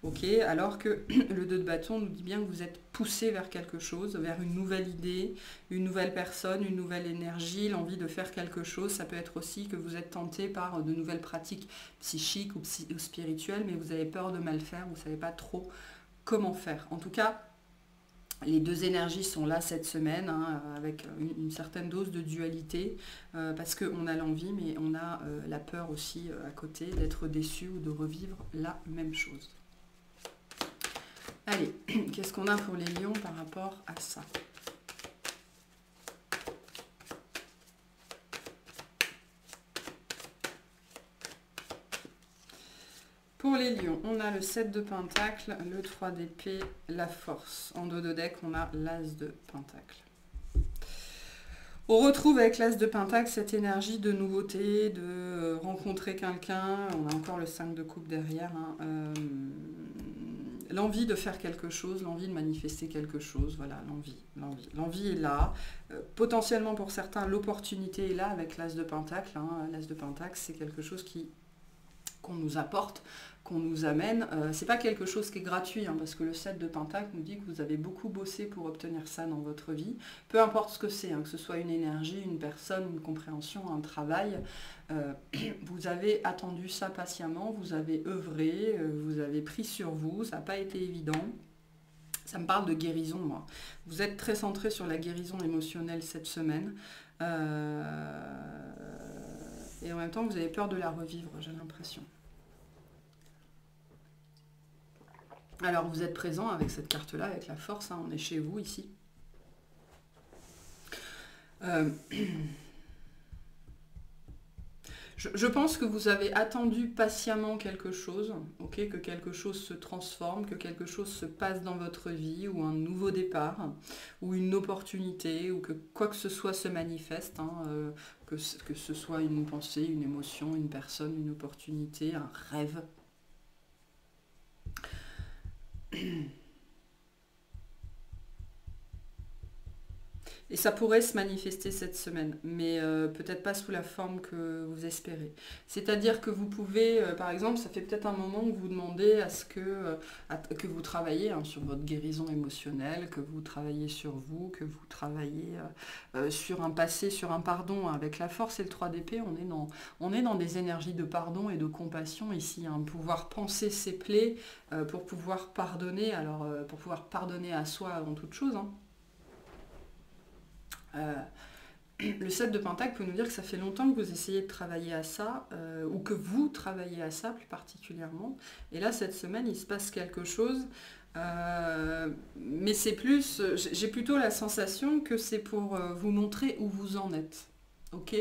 Ok, alors que le 2 de bâton nous dit bien que vous êtes poussé vers quelque chose, vers une nouvelle idée, une nouvelle personne, une nouvelle énergie, l'envie de faire quelque chose. Ça peut être aussi que vous êtes tenté par de nouvelles pratiques psychiques ou spirituelles, mais vous avez peur de mal faire, vous ne savez pas trop comment faire. En tout cas, les deux énergies sont là cette semaine, avec une certaine dose de dualité, parce qu'on a l'envie, mais on a la peur aussi à côté d'être déçu ou de revivre la même chose. Allez, qu'est-ce qu'on a pour les lions par rapport à ça? Pour les lions, on a le 7 de pentacle, le 3 d'épée, la force. En dos de deck, on a l'as de pentacle. On retrouve avec l'as de pentacle cette énergie de nouveauté, de rencontrer quelqu'un. On a encore le 5 de coupe derrière. L'envie de faire quelque chose, l'envie de manifester quelque chose, voilà, l'envie. L'envie est là. Potentiellement pour certains, l'opportunité est là avec l'as de pentacle. L'as de pentacle, c'est quelque chose qu'on nous apporte, qu'on nous amène. C'est pas quelque chose qui est gratuit, parce que le 7 de pentacle nous dit que vous avez beaucoup bossé pour obtenir ça dans votre vie. Peu importe ce que c'est, que ce soit une énergie, une personne, une compréhension, un travail, vous avez attendu ça patiemment, vous avez œuvré, vous avez pris sur vous, ça n'a pas été évident. Ça me parle de guérison, moi. Vous êtes très centré sur la guérison émotionnelle cette semaine. Et en même temps, vous avez peur de la revivre, j'ai l'impression. Alors, vous êtes présent avec cette carte-là, avec la force, on est chez vous, ici. Je pense que vous avez attendu patiemment quelque chose, ok, que quelque chose se transforme, que quelque chose se passe dans votre vie, ou un nouveau départ, ou une opportunité, ou que quoi que ce soit se manifeste, hein, que ce soit une pensée, une émotion, une personne, une opportunité, un rêve. Et ça pourrait se manifester cette semaine, mais peut-être pas sous la forme que vous espérez. C'est-à-dire que vous pouvez, par exemple, ça fait peut-être un moment que vous demandez à ce que vous travaillez hein, sur votre guérison émotionnelle, que vous travaillez sur vous, que vous travaillez sur un passé, sur un pardon. Avec la force et le 3 d'épée, on est dans des énergies de pardon et de compassion ici. Hein, pouvoir penser ses plaies pour pouvoir pardonner, alors pour pouvoir pardonner à soi avant toute chose. Hein. Le 7 de Pentacle peut nous dire que ça fait longtemps que vous essayez de travailler à ça, ou que vous travaillez à ça plus particulièrement. Et là, cette semaine, il se passe quelque chose. Mais c'est plus, j'ai plutôt la sensation que c'est pour vous montrer où vous en êtes. Ok,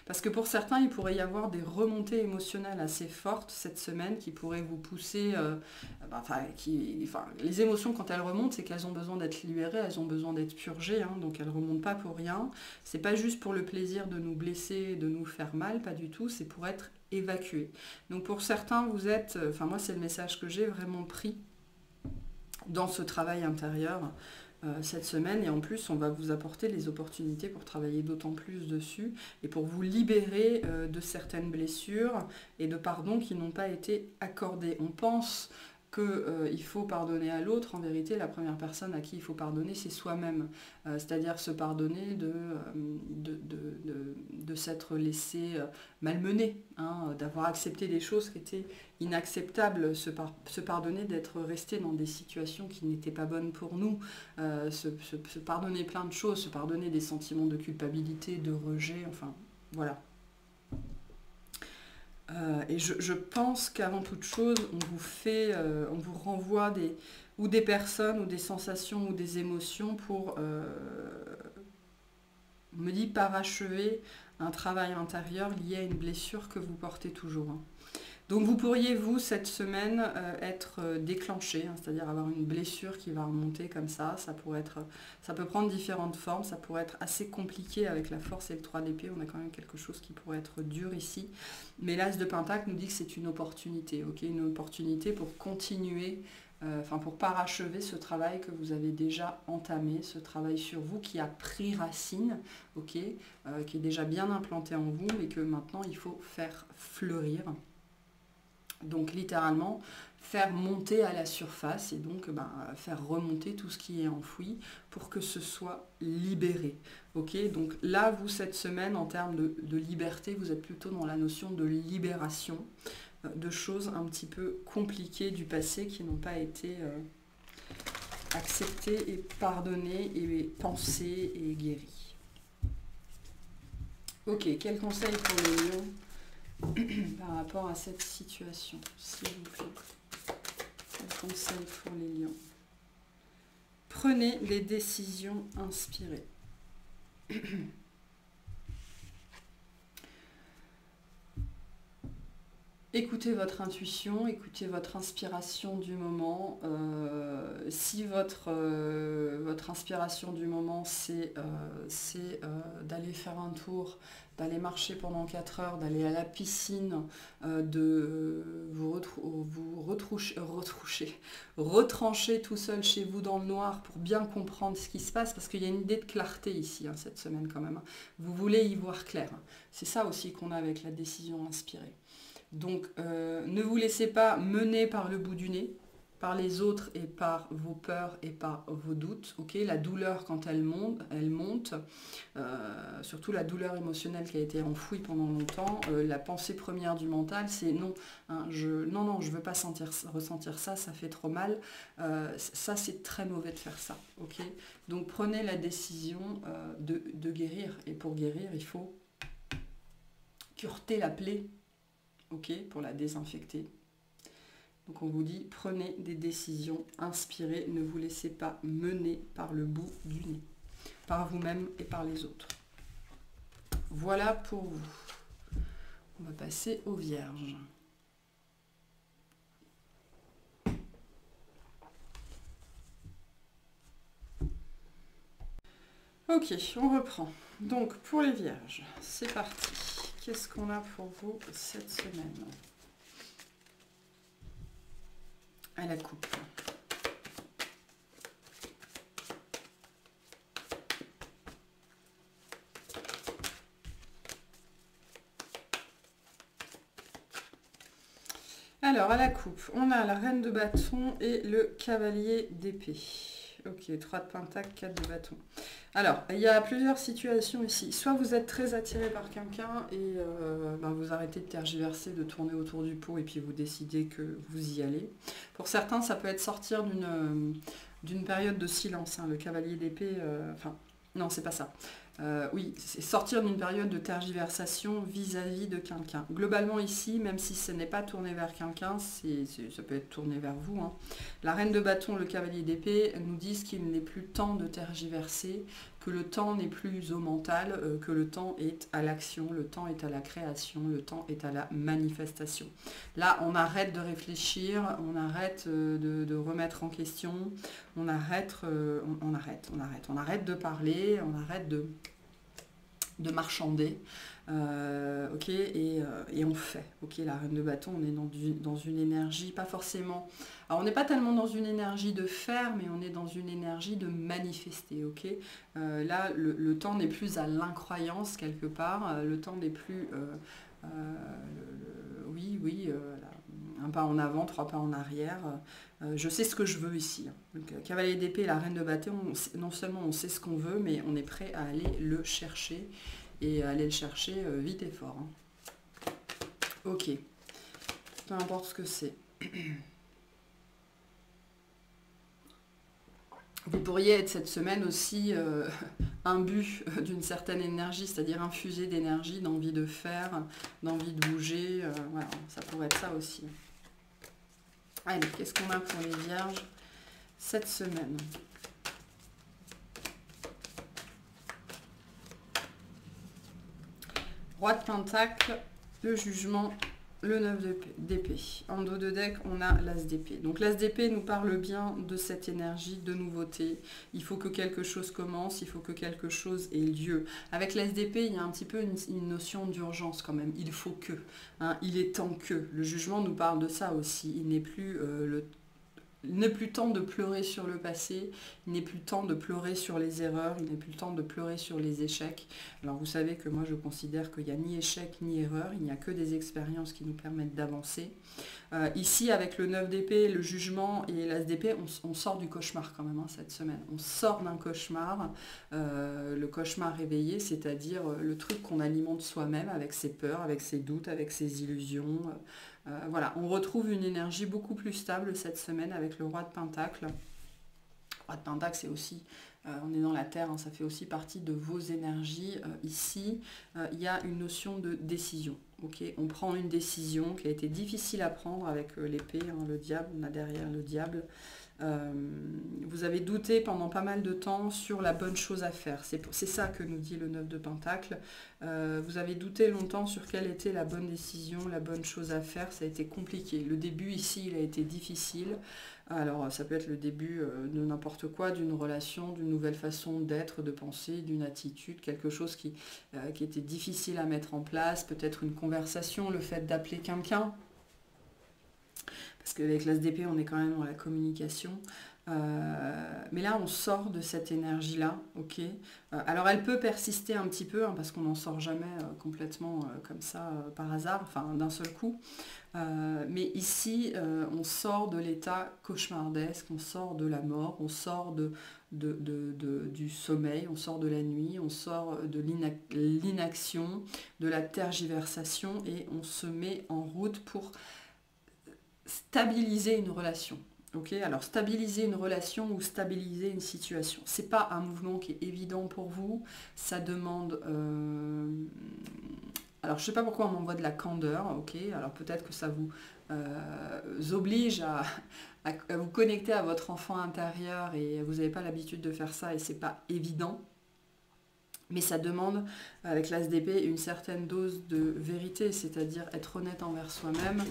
parce que pour certains, il pourrait y avoir des remontées émotionnelles assez fortes cette semaine qui pourraient vous pousser. Les émotions, quand elles remontent, c'est qu'elles ont besoin d'être libérées, elles ont besoin d'être purgées, hein, donc elles ne remontent pas pour rien. C'est pas juste pour le plaisir de nous blesser, de nous faire mal, pas du tout, c'est pour être évacué. Donc pour certains, vous êtes, moi c'est le message que j'ai vraiment pris dans ce travail intérieur. Cette semaine, et en plus on va vous apporter les opportunités pour travailler d'autant plus dessus et pour vous libérer de certaines blessures et de pardons qui n'ont pas été accordés. On pense qu'il faut pardonner à l'autre, en vérité la première personne à qui il faut pardonner c'est soi-même, c'est-à-dire se pardonner de s'être laissé malmener, hein, d'avoir accepté des choses qui étaient inacceptables, se pardonner d'être resté dans des situations qui n'étaient pas bonnes pour nous, se pardonner plein de choses, se pardonner des sentiments de culpabilité, de rejet, enfin voilà. Et je pense qu'avant toute chose, on vous renvoie des personnes, ou des sensations, ou des émotions pour, on me dit, parachever un travail intérieur lié à une blessure que vous portez toujours. Hein. Donc vous pourriez, vous, cette semaine, être déclenché, hein, c'est-à-dire avoir une blessure qui va remonter comme ça. Ça peut prendre différentes formes, ça pourrait être assez compliqué avec la force et le 3 d'épée. On a quand même quelque chose qui pourrait être dur ici. Mais l'As de Pentacle nous dit que c'est une opportunité, ok, une opportunité pour continuer, pour parachever ce travail que vous avez déjà entamé, ce travail sur vous qui a pris racine, ok, qui est déjà bien implanté en vous, mais que maintenant il faut faire fleurir. Donc littéralement faire monter à la surface et donc faire remonter tout ce qui est enfoui pour que ce soit libéré. Ok, donc là vous cette semaine en termes de liberté, vous êtes plutôt dans la notion de libération de choses un petit peu compliquées du passé qui n'ont pas été acceptées et pardonnées et pensées et guéries. Ok, quel conseil pour les lions par rapport à cette situation, s'il vous plaît? Quel conseil pour les lions? Prenez les décisions inspirées. Écoutez votre intuition, écoutez votre inspiration du moment. Si votre inspiration du moment, c'est d'aller faire un tour, d'aller marcher pendant 4 heures, d'aller à la piscine, de vous retrancher tout seul chez vous dans le noir pour bien comprendre ce qui se passe, parce qu'il y a une idée de clarté ici, hein, cette semaine quand même. Vous voulez y voir clair. C'est ça aussi qu'on a avec la décision inspirée. Donc, ne vous laissez pas mener par le bout du nez, par les autres et par vos peurs et par vos doutes. Okay, la douleur, quand elle monte, surtout la douleur émotionnelle qui a été enfouie pendant longtemps, la pensée première du mental, c'est non, hein, je ne veux pas ressentir ça, ça fait trop mal. Ça, c'est très mauvais de faire ça. Okay, donc, prenez la décision de guérir. Et pour guérir, il faut cureter la plaie. Ok, pour la désinfecter. Donc on vous dit, prenez des décisions inspirées, ne vous laissez pas mener par le bout du nez, par vous-même et par les autres. Voilà pour vous. On va passer aux Vierges. Ok, on reprend. Donc, pour les Vierges, c'est parti. Qu'est-ce qu'on a pour vous cette semaine? À la coupe. Alors, à la coupe, on a la reine de bâton et le cavalier d'épée. Ok, 3 de pentacle, 4 de bâton. Alors, il y a plusieurs situations ici. Soit vous êtes très attiré par quelqu'un et vous arrêtez de tergiverser, de tourner autour du pot et puis vous décidez que vous y allez. Pour certains, ça peut être sortir d'une période de silence. Hein. Le cavalier d'épée, non, c'est pas ça. Oui, c'est sortir d'une période de tergiversation vis-à-vis de quelqu'un. Globalement ici, même si ce n'est pas tourné vers quelqu'un, ça peut être tourné vers vous. Hein. La reine de bâton, le cavalier d'épée nous disent qu'il n'est plus temps de tergiverser, que le temps n'est plus au mental, que le temps est à l'action, le temps est à la création, le temps est à la manifestation. Là, on arrête de réfléchir, on arrête de remettre en question, on arrête de parler, on arrête de marchander, ok, et on fait, ok, la reine de bâton, on est dans une énergie, pas forcément, alors on n'est pas tellement dans une énergie de faire, mais on est dans une énergie de manifester, ok, là, le temps n'est plus à l'incroyance quelque part, le temps n'est plus, un pas en avant, 3 pas en arrière, je sais ce que je veux ici. Donc, cavalier d'épée et la reine de bâton, non seulement on sait ce qu'on veut, mais on est prêt à aller le chercher, et à aller le chercher vite et fort. Hein. Ok, peu importe ce que c'est. Vous pourriez être cette semaine aussi imbu d'une certaine énergie, c'est-à-dire infusé d'énergie, d'envie de faire, d'envie de bouger. Voilà, ça pourrait être ça aussi. Allez, qu'est-ce qu'on a pour les Vierges cette semaine? Roi de pentacle, le jugement, le 9 d'épée. En dos de deck, on a l'as d'épée. Donc l'as d'épée nous parle bien de cette énergie de nouveauté. Il faut que quelque chose commence, il faut que quelque chose ait lieu. Avec l'as d'épée, il y a un petit peu une notion d'urgence quand même. Il faut que, hein, il est temps que. Le jugement nous parle de ça aussi. Il n'est plus Il n'est plus temps de pleurer sur le passé, il n'est plus temps de pleurer sur les erreurs, il n'est plus temps de pleurer sur les échecs. Alors vous savez que moi je considère qu'il n'y a ni échec ni erreur, il n'y a que des expériences qui nous permettent d'avancer. Ici avec le 9 d'épée, le jugement et l'as d'épée, on sort du cauchemar quand même cette semaine. On sort d'un cauchemar, le cauchemar réveillé, c'est-à-dire le truc qu'on alimente soi-même avec ses peurs, avec ses doutes, avec ses illusions. Voilà, on retrouve une énergie beaucoup plus stable cette semaine avec le roi de pentacle. Le roi de pentacle, c'est aussi, on est dans la terre, hein, ça fait aussi partie de vos énergies. Ici, il y a une notion de décision. Okay, on prend une décision qui a été difficile à prendre avec l'épée, hein, le diable, on a derrière le diable. Vous avez douté pendant pas mal de temps sur la bonne chose à faire. C'est ça que nous dit le 9 de pentacle. Vous avez douté longtemps sur quelle était la bonne décision, la bonne chose à faire. Ça a été compliqué. Le début ici, il a été difficile. Alors ça peut être le début de n'importe quoi, d'une relation, d'une nouvelle façon d'être, de penser, d'une attitude, quelque chose qui était difficile à mettre en place, peut-être une conversation, le fait d'appeler quelqu'un. Parce qu'avec l'as d'épée, on est quand même dans la communication. Mais là, on sort de cette énergie-là, ok. Alors, elle peut persister un petit peu, hein, parce qu'on n'en sort jamais complètement comme ça, par hasard, enfin, d'un seul coup. Mais ici, on sort de l'état cauchemardesque, on sort de la mort, on sort du sommeil, on sort de la nuit, on sort de l'inaction, de la tergiversation, et on se met en route pour stabiliser une relation. Okay, alors stabiliser une relation ou stabiliser une situation, c'est pas un mouvement qui est évident pour vous, ça demande... Alors je sais pas pourquoi on m'envoie de la candeur, ok, alors peut-être que ça vous oblige à vous connecter à votre enfant intérieur et vous n'avez pas l'habitude de faire ça et c'est pas évident. Mais ça demande, avec l'As d'épée, une certaine dose de vérité, c'est-à-dire être honnête envers soi-même,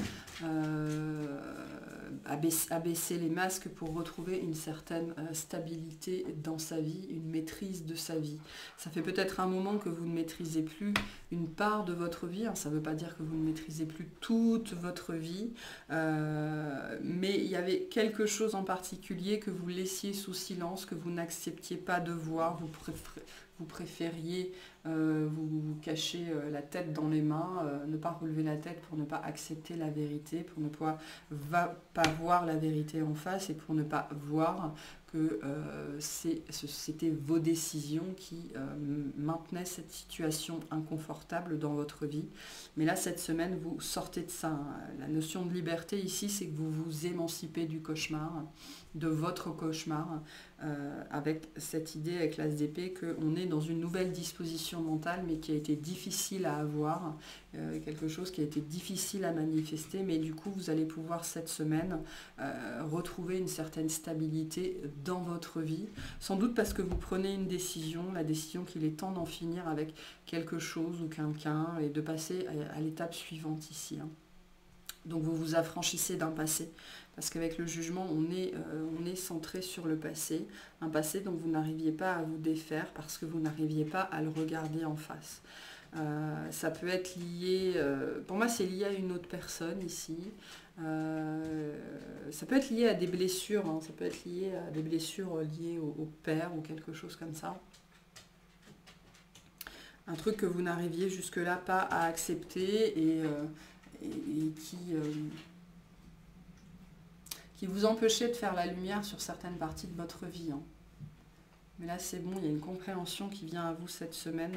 abaisser les masques pour retrouver une certaine stabilité dans sa vie, une maîtrise de sa vie. Ça fait peut-être un moment que vous ne maîtrisez plus une part de votre vie, hein, ça ne veut pas dire que vous ne maîtrisez plus toute votre vie, mais il y avait quelque chose en particulier que vous laissiez sous silence, que vous n'acceptiez pas de voir, vous préfériez vous cacher la tête dans les mains, ne pas relever la tête pour ne pas accepter la vérité, pour ne pas voir la vérité en face et pour ne pas voir que c'était vos décisions qui maintenaient cette situation inconfortable dans votre vie. Mais là, cette semaine, vous sortez de ça. La notion de liberté ici, c'est que vous vous émancipez du cauchemar, de votre cauchemar, avec cette idée, avec l'As d'épée, qu'on est dans une nouvelle disposition mentale, mais qui a été difficile à avoir, quelque chose qui a été difficile à manifester, mais du coup, vous allez pouvoir cette semaine retrouver une certaine stabilité dans votre vie, sans doute parce que vous prenez une décision, la décision qu'il est temps d'en finir avec quelque chose ou quelqu'un, et de passer à l'étape suivante ici. Donc vous vous affranchissez d'un passé, parce qu'avec le jugement, on est centré sur le passé, un passé dont vous n'arriviez pas à vous défaire, parce que vous n'arriviez pas à le regarder en face. Ça peut être lié, pour moi c'est lié à une autre personne ici, ça peut être lié à des blessures, hein, ça peut être lié à des blessures liées au père ou quelque chose comme ça. Un truc que vous n'arriviez jusque-là pas à accepter et qui vous empêchait de faire la lumière sur certaines parties de votre vie. Hein. Mais là, c'est bon, il y a une compréhension qui vient à vous cette semaine.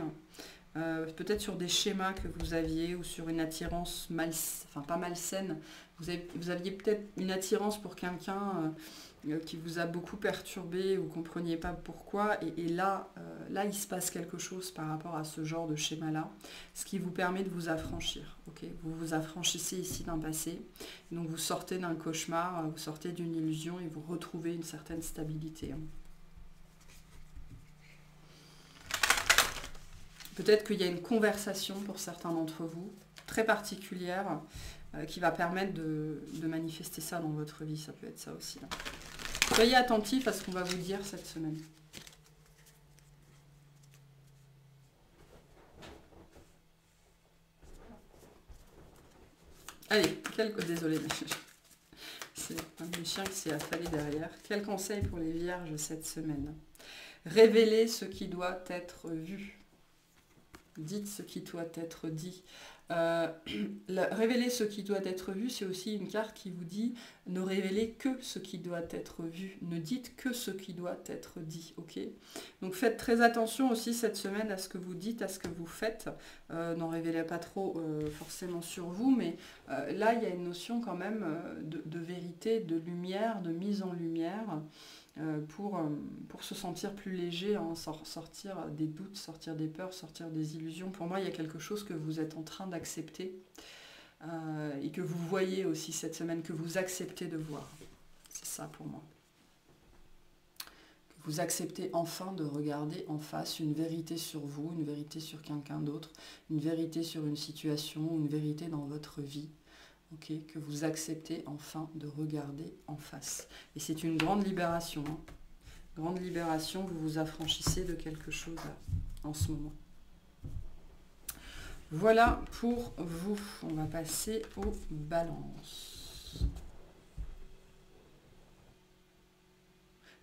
Peut-être sur des schémas que vous aviez ou sur une attirance pas malsaine. Vous aviez peut-être une attirance pour quelqu'un qui vous a beaucoup perturbé, vous ne compreniez pas pourquoi. Et là, il se passe quelque chose par rapport à ce genre de schéma-là, ce qui vous permet de vous affranchir. Okay, vous vous affranchissez ici d'un passé. Donc vous sortez d'un cauchemar, vous sortez d'une illusion et vous retrouvez une certaine stabilité. Peut-être qu'il y a une conversation pour certains d'entre vous, très particulière, qui va permettre de manifester ça dans votre vie. Ça peut être ça aussi. Là. Soyez attentifs à ce qu'on va vous dire cette semaine. Allez, désolé, c'est un de mes chiens qui s'est affalé derrière. Quel conseil pour les vierges cette semaine? Révélez ce qui doit être vu. Dites ce qui doit être dit. Révéler ce qui doit être vu, c'est aussi une carte qui vous dit ne révélez que ce qui doit être vu. Ne dites que ce qui doit être dit. Okay, donc faites très attention aussi cette semaine à ce que vous dites, à ce que vous faites. N'en révélez pas trop forcément sur vous, mais là il y a une notion quand même de vérité, de lumière, de mise en lumière. Pour se sentir plus léger, hein, sortir des doutes, sortir des peurs, sortir des illusions. Pour moi, il y a quelque chose que vous êtes en train d'accepter et que vous voyez aussi cette semaine, que vous acceptez de voir. C'est ça pour moi. Que vous acceptez enfin de regarder en face une vérité sur vous, une vérité sur quelqu'un d'autre, une vérité sur une situation, une vérité dans votre vie. Okay, que vous acceptez enfin de regarder en face. Et c'est une grande libération. Hein. Grande libération, vous vous affranchissez de quelque chose là, en ce moment. Voilà pour vous. On va passer aux balances.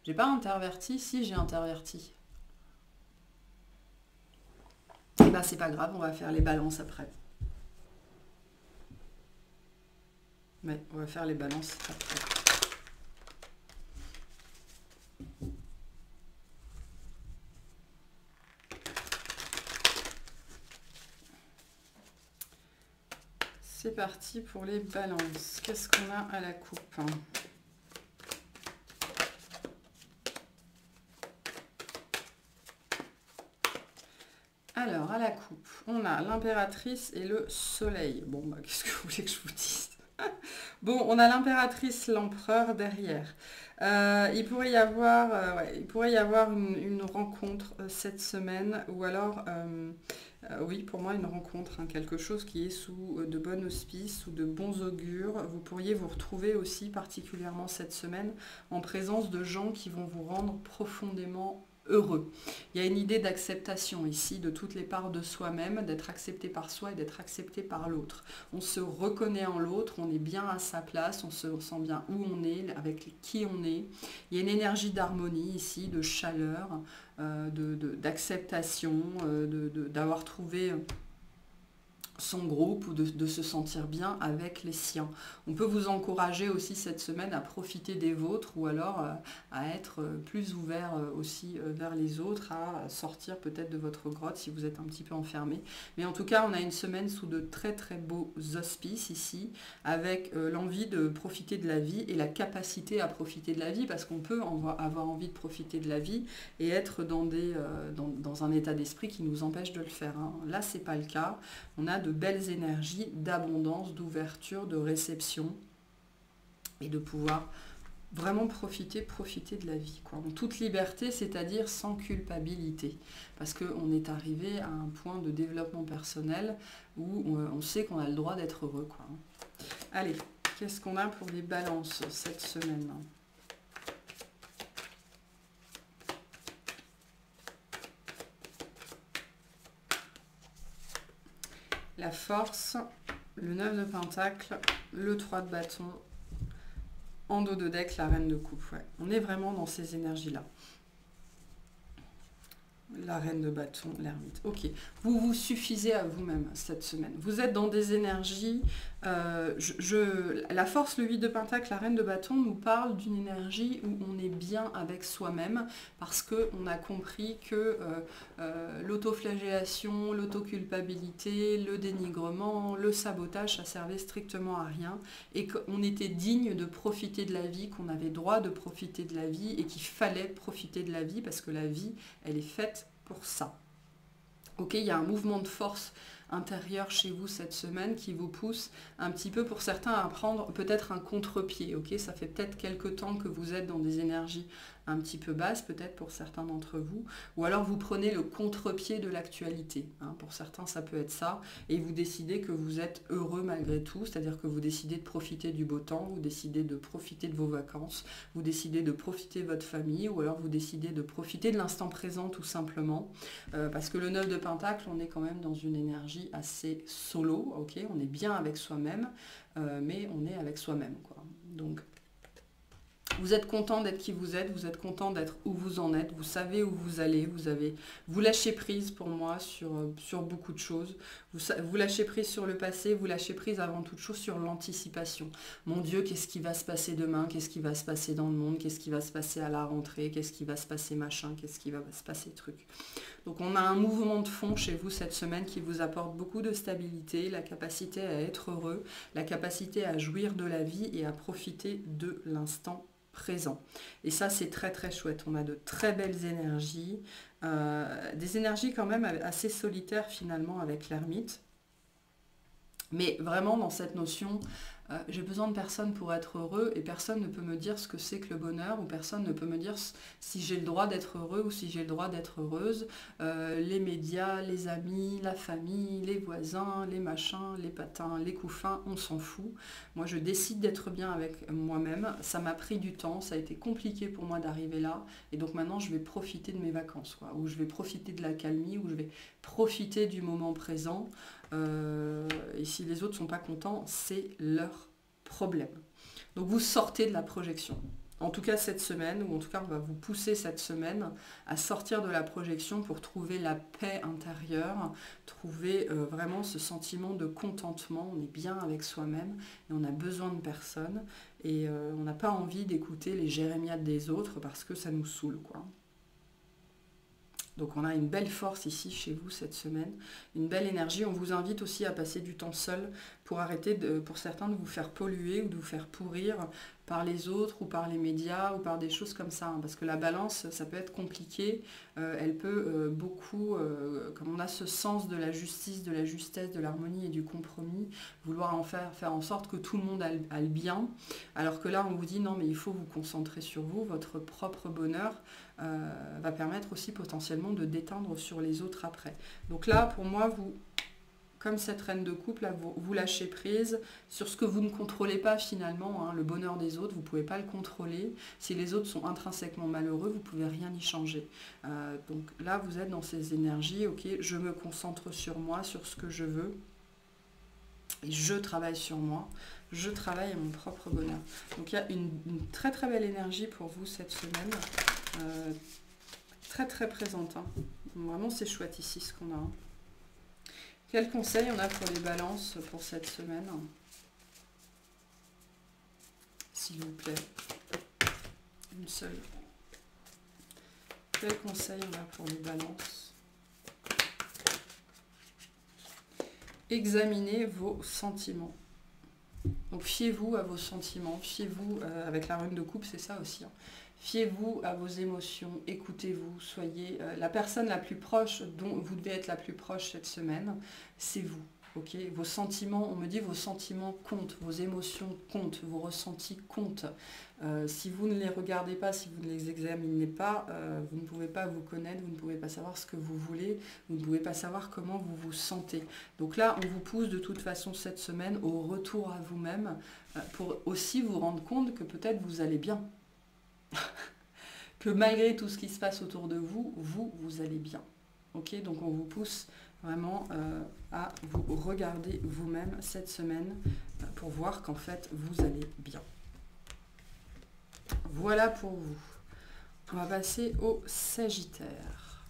J'ai pas interverti, si j'ai interverti. Et ben c'est pas grave, on va faire les balances après. Mais on va faire les balances après. C'est parti pour les balances. Qu'est-ce qu'on a à la coupe? Alors, à la coupe, on a l'impératrice et le soleil. Bon, bah, qu'est-ce que vous voulez que je vous dise? Bon, on a l'impératrice, l'empereur derrière. Il pourrait y avoir, ouais, il pourrait y avoir une rencontre cette semaine, ou alors, oui, pour moi, une rencontre, hein, quelque chose qui est sous de bons auspices, sous de bons augures. Vous pourriez vous retrouver aussi, particulièrement cette semaine, en présence de gens qui vont vous rendre profondément heureux. Il y a une idée d'acceptation ici de toutes les parts de soi-même, d'être accepté par soi et d'être accepté par l'autre. On se reconnaît en l'autre, on est bien à sa place, on se sent bien où on est, avec qui on est. Il y a une énergie d'harmonie ici, de chaleur, d'acceptation, d'avoir trouvé son groupe ou de se sentir bien avec les siens. On peut vous encourager aussi cette semaine à profiter des vôtres ou alors à être plus ouvert aussi vers les autres, à sortir peut-être de votre grotte si vous êtes un petit peu enfermé. Mais en tout cas, on a une semaine sous de très très beaux auspices ici, avec l'envie de profiter de la vie et la capacité à profiter de la vie, parce qu'on peut avoir envie de profiter de la vie et être dans un état d'esprit qui nous empêche de le faire, hein. Là, c'est pas le cas. On a de belles énergies d'abondance, d'ouverture, de réception et de pouvoir vraiment profiter de la vie, quoi. En toute liberté, c'est-à-dire sans culpabilité. Parce qu'on est arrivé à un point de développement personnel où on sait qu'on a le droit d'être heureux, quoi. Allez, qu'est-ce qu'on a pour les balances cette semaine ? La force, le 9 de pentacle, le 3 de bâton, en dos de deck, la reine de coupe. Ouais. On est vraiment dans ces énergies-là. La reine de bâton, l'ermite. Ok, vous vous suffisez à vous-même cette semaine. Vous êtes dans des énergies. La force, le 8 de pentacle, la reine de bâton nous parle d'une énergie où on est bien avec soi-même parce qu'on a compris que l'autoflagellation, l'autoculpabilité, le dénigrement, le sabotage, ça servait strictement à rien et qu'on était digne de profiter de la vie, qu'on avait droit de profiter de la vie et qu'il fallait profiter de la vie parce que la vie, elle est faite pour ça. Ok, il y a un mouvement de force intérieur chez vous cette semaine qui vous pousse un petit peu pour certains à prendre peut-être un contre-pied. Ok, ça fait peut-être quelque temps que vous êtes dans des énergies un petit peu basses, peut-être pour certains d'entre vous, ou alors vous prenez le contre-pied de l'actualité. Hein, pour certains, ça peut être ça, et vous décidez que vous êtes heureux malgré tout, c'est-à-dire que vous décidez de profiter du beau temps, vous décidez de profiter de vos vacances, vous décidez de profiter de votre famille, ou alors vous décidez de profiter de l'instant présent tout simplement, parce que le 9 de pentacle, on est quand même dans une énergie assez solo, ok, on est bien avec soi-même, mais on est avec soi-même, quoi. Donc, vous êtes content d'être qui vous êtes content d'être où vous en êtes, vous savez où vous allez, vous lâchez prise pour moi sur beaucoup de choses, vous lâchez prise sur le passé, vous lâchez prise avant toute chose sur l'anticipation. Mon Dieu, qu'est-ce qui va se passer demain, qu'est-ce qui va se passer dans le monde, qu'est-ce qui va se passer à la rentrée, qu'est-ce qui va se passer machin, qu'est-ce qui va se passer truc. Donc on a un mouvement de fond chez vous cette semaine qui vous apporte beaucoup de stabilité, la capacité à être heureux, la capacité à jouir de la vie et à profiter de l'instant présent. Et ça, c'est très très chouette. On a de très belles énergies, des énergies quand même assez solitaires finalement avec l'ermite. Mais vraiment dans cette notion, j'ai besoin de personne pour être heureux et personne ne peut me dire ce que c'est que le bonheur ou personne ne peut me dire si j'ai le droit d'être heureux ou si j'ai le droit d'être heureuse. Les médias, les amis, la famille, les voisins, les machins, les patins, les couffins, on s'en fout. Moi, je décide d'être bien avec moi-même. Ça m'a pris du temps, ça a été compliqué pour moi d'arriver là. Et donc maintenant, je vais profiter de mes vacances, quoi, où je vais profiter de la calmie, où je vais profiter du moment présent. Et si les autres ne sont pas contents, c'est leur problème. Donc vous sortez de la projection. En tout cas cette semaine, ou en tout cas on va vous pousser cette semaine à sortir de la projection pour trouver la paix intérieure, trouver vraiment ce sentiment de contentement. On est bien avec soi-même et on a besoin de personne. Et on n'a pas envie d'écouter les jérémiades des autres parce que ça nous saoule, quoi. Donc on a une belle force ici chez vous cette semaine, une belle énergie. On vous invite aussi à passer du temps seul pour arrêter, pour certains, de vous faire polluer ou de vous faire pourrir par les autres ou par les médias ou par des choses comme ça, hein, parce que la balance, ça peut être compliqué, elle peut beaucoup, comme on a ce sens de la justice, de la justesse, de l'harmonie et du compromis, vouloir faire en sorte que tout le monde a le bien, alors que là on vous dit non mais il faut vous concentrer sur vous, votre propre bonheur va permettre aussi potentiellement de déteindre sur les autres après. Donc là pour moi vous, comme cette reine de coupe, là, vous lâchez prise sur ce que vous ne contrôlez pas finalement, hein, le bonheur des autres, vous ne pouvez pas le contrôler. Si les autres sont intrinsèquement malheureux, vous ne pouvez rien y changer. Donc là, vous êtes dans ces énergies, ok, je me concentre sur moi, sur ce que je veux, et je travaille sur moi, je travaille à mon propre bonheur. Donc il y a une très très belle énergie pour vous cette semaine, très très présente. Hein. Vraiment, c'est chouette ici ce qu'on a. Hein. Quels conseils on a pour les balances pour cette semaine? S'il vous plaît. Une seule. Quels conseils on a pour les balances? Examinez vos sentiments. Donc fiez-vous à vos sentiments, fiez-vous, avec la reine de coupe, c'est ça aussi. Hein. Fiez-vous à vos émotions, écoutez-vous, soyez la personne la plus proche dont vous devez être la plus proche cette semaine, c'est vous. Okay, vos sentiments, on me dit vos sentiments comptent, vos émotions comptent, vos ressentis comptent. Si vous ne les regardez pas, si vous ne les examinez pas, vous ne pouvez pas vous connaître, vous ne pouvez pas savoir ce que vous voulez, vous ne pouvez pas savoir comment vous vous sentez. Donc là, on vous pousse de toute façon cette semaine au retour à vous-même pour aussi vous rendre compte que peut-être vous allez bien. Que malgré tout ce qui se passe autour de vous, vous allez bien. Ok, donc on vous pousse vraiment à vous regarder vous-même cette semaine pour voir qu'en fait vous allez bien. Voilà pour vous. On va passer au Sagittaire.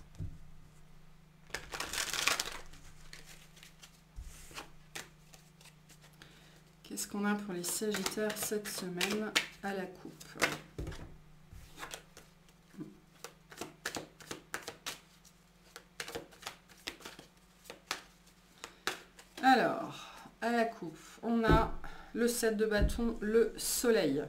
Qu'est-ce qu'on a pour les Sagittaires cette semaine à la coupe? Alors, à la coupe, on a le 7 de bâton, le soleil.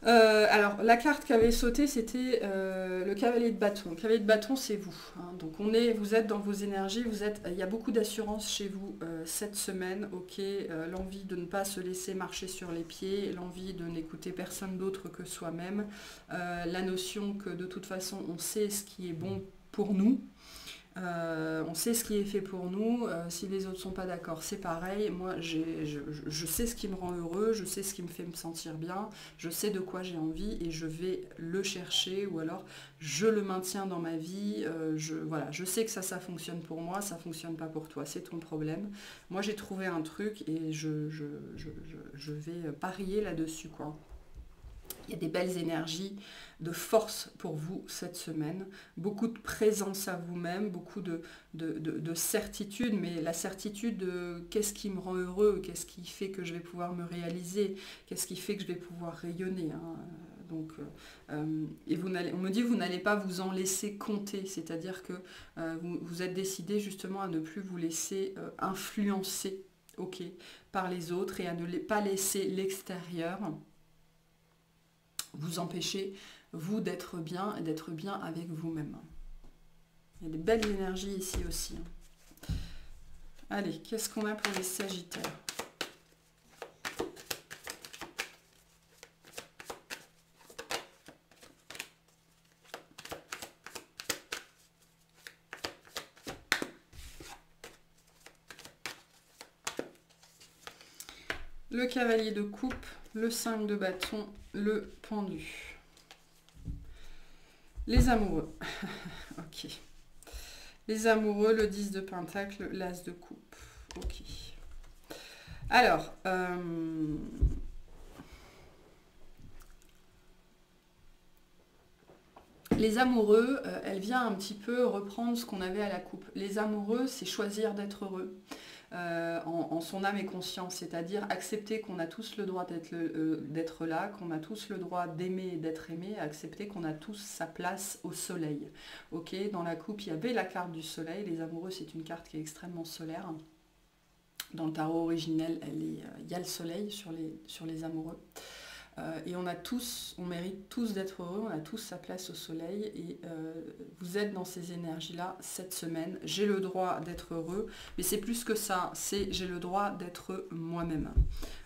Alors, la carte qui avait sauté, c'était le cavalier de bâton. Le cavalier de bâton, c'est vous. Hein. Donc, vous êtes dans vos énergies, il y a beaucoup d'assurance chez vous cette semaine. Ok, l'envie de ne pas se laisser marcher sur les pieds, l'envie de n'écouter personne d'autre que soi-même, la notion que de toute façon, on sait ce qui est bon pour nous. On sait ce qui est fait pour nous, si les autres ne sont pas d'accord, c'est pareil. Moi, je sais ce qui me rend heureux, je sais ce qui me fait me sentir bien, je sais de quoi j'ai envie et je vais le chercher ou alors je le maintiens dans ma vie. Voilà, je sais que ça fonctionne pour moi, ça ne fonctionne pas pour toi, c'est ton problème. Moi, j'ai trouvé un truc et je vais parier là-dessus, quoi. Il y a des belles énergies de force pour vous cette semaine, beaucoup de présence à vous-même, beaucoup de certitude, mais la certitude de qu'est-ce qui me rend heureux, qu'est-ce qui fait que je vais pouvoir me réaliser, qu'est-ce qui fait que je vais pouvoir rayonner. Hein. Donc, et on me dit vous n'allez pas vous en laisser compter, c'est-à-dire que vous êtes décidé justement à ne plus vous laisser influencer, ok, par les autres et à ne pas laisser l'extérieur vous empêchez, vous, d'être bien et d'être bien avec vous-même. Il y a des belles énergies ici aussi. Allez, qu'est-ce qu'on a pour les Sagittaires? Le cavalier de coupe, le 5 de bâton, le pendu. Les amoureux. Ok. Les amoureux, le 10 de pentacle, l'as de coupe. Ok. Alors, les amoureux, elle vient un petit peu reprendre ce qu'on avait à la coupe. Les amoureux, c'est choisir d'être heureux. En son âme et conscience, c'est-à-dire accepter qu'on a tous le droit d'être là, qu'on a tous le droit d'aimer et d'être aimé, accepter qu'on a tous sa place au soleil. Ok, dans la coupe, il y avait la carte du soleil. Les amoureux, c'est une carte qui est extrêmement solaire. Dans le tarot originel, il y a le soleil sur les amoureux. Et on mérite tous d'être heureux, on a tous sa place au soleil et vous êtes dans ces énergies-là cette semaine. J'ai le droit d'être heureux, mais c'est plus que ça, c'est j'ai le droit d'être moi-même.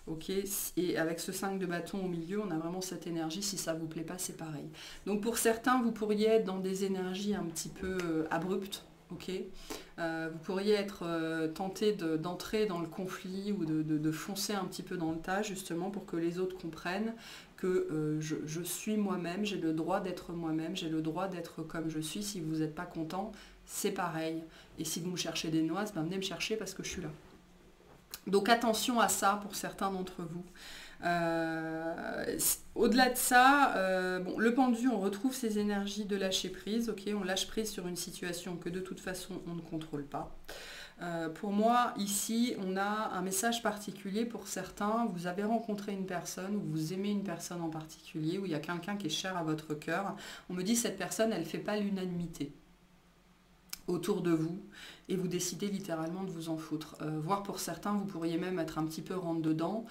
Ok, et avec ce 5 de bâton au milieu, on a vraiment cette énergie, si ça ne vous plaît pas, c'est pareil. Donc pour certains, vous pourriez être dans des énergies un petit peu abruptes. Okay. Vous pourriez être tenté d'entrer dans le conflit ou de foncer un petit peu dans le tas justement pour que les autres comprennent que je suis moi-même, j'ai le droit d'être moi-même, j'ai le droit d'être comme je suis. Si vous n'êtes pas content, c'est pareil. Et si vous me cherchez des noix, ben venez me chercher parce que je suis là. Donc attention à ça pour certains d'entre vous. Au-delà de ça, bon, le pendu, on retrouve ces énergies de lâcher prise, ok, on lâche prise sur une situation que de toute façon on ne contrôle pas. Pour moi, ici, on a un message particulier pour certains. Vous avez rencontré une personne, ou vous aimez une personne en particulier, où il y a quelqu'un qui est cher à votre cœur. On me dit cette personne, elle ne fait pas l'unanimité autour de vous et vous décidez littéralement de vous en foutre. Voire pour certains, vous pourriez même être un petit peu rentre-dedans.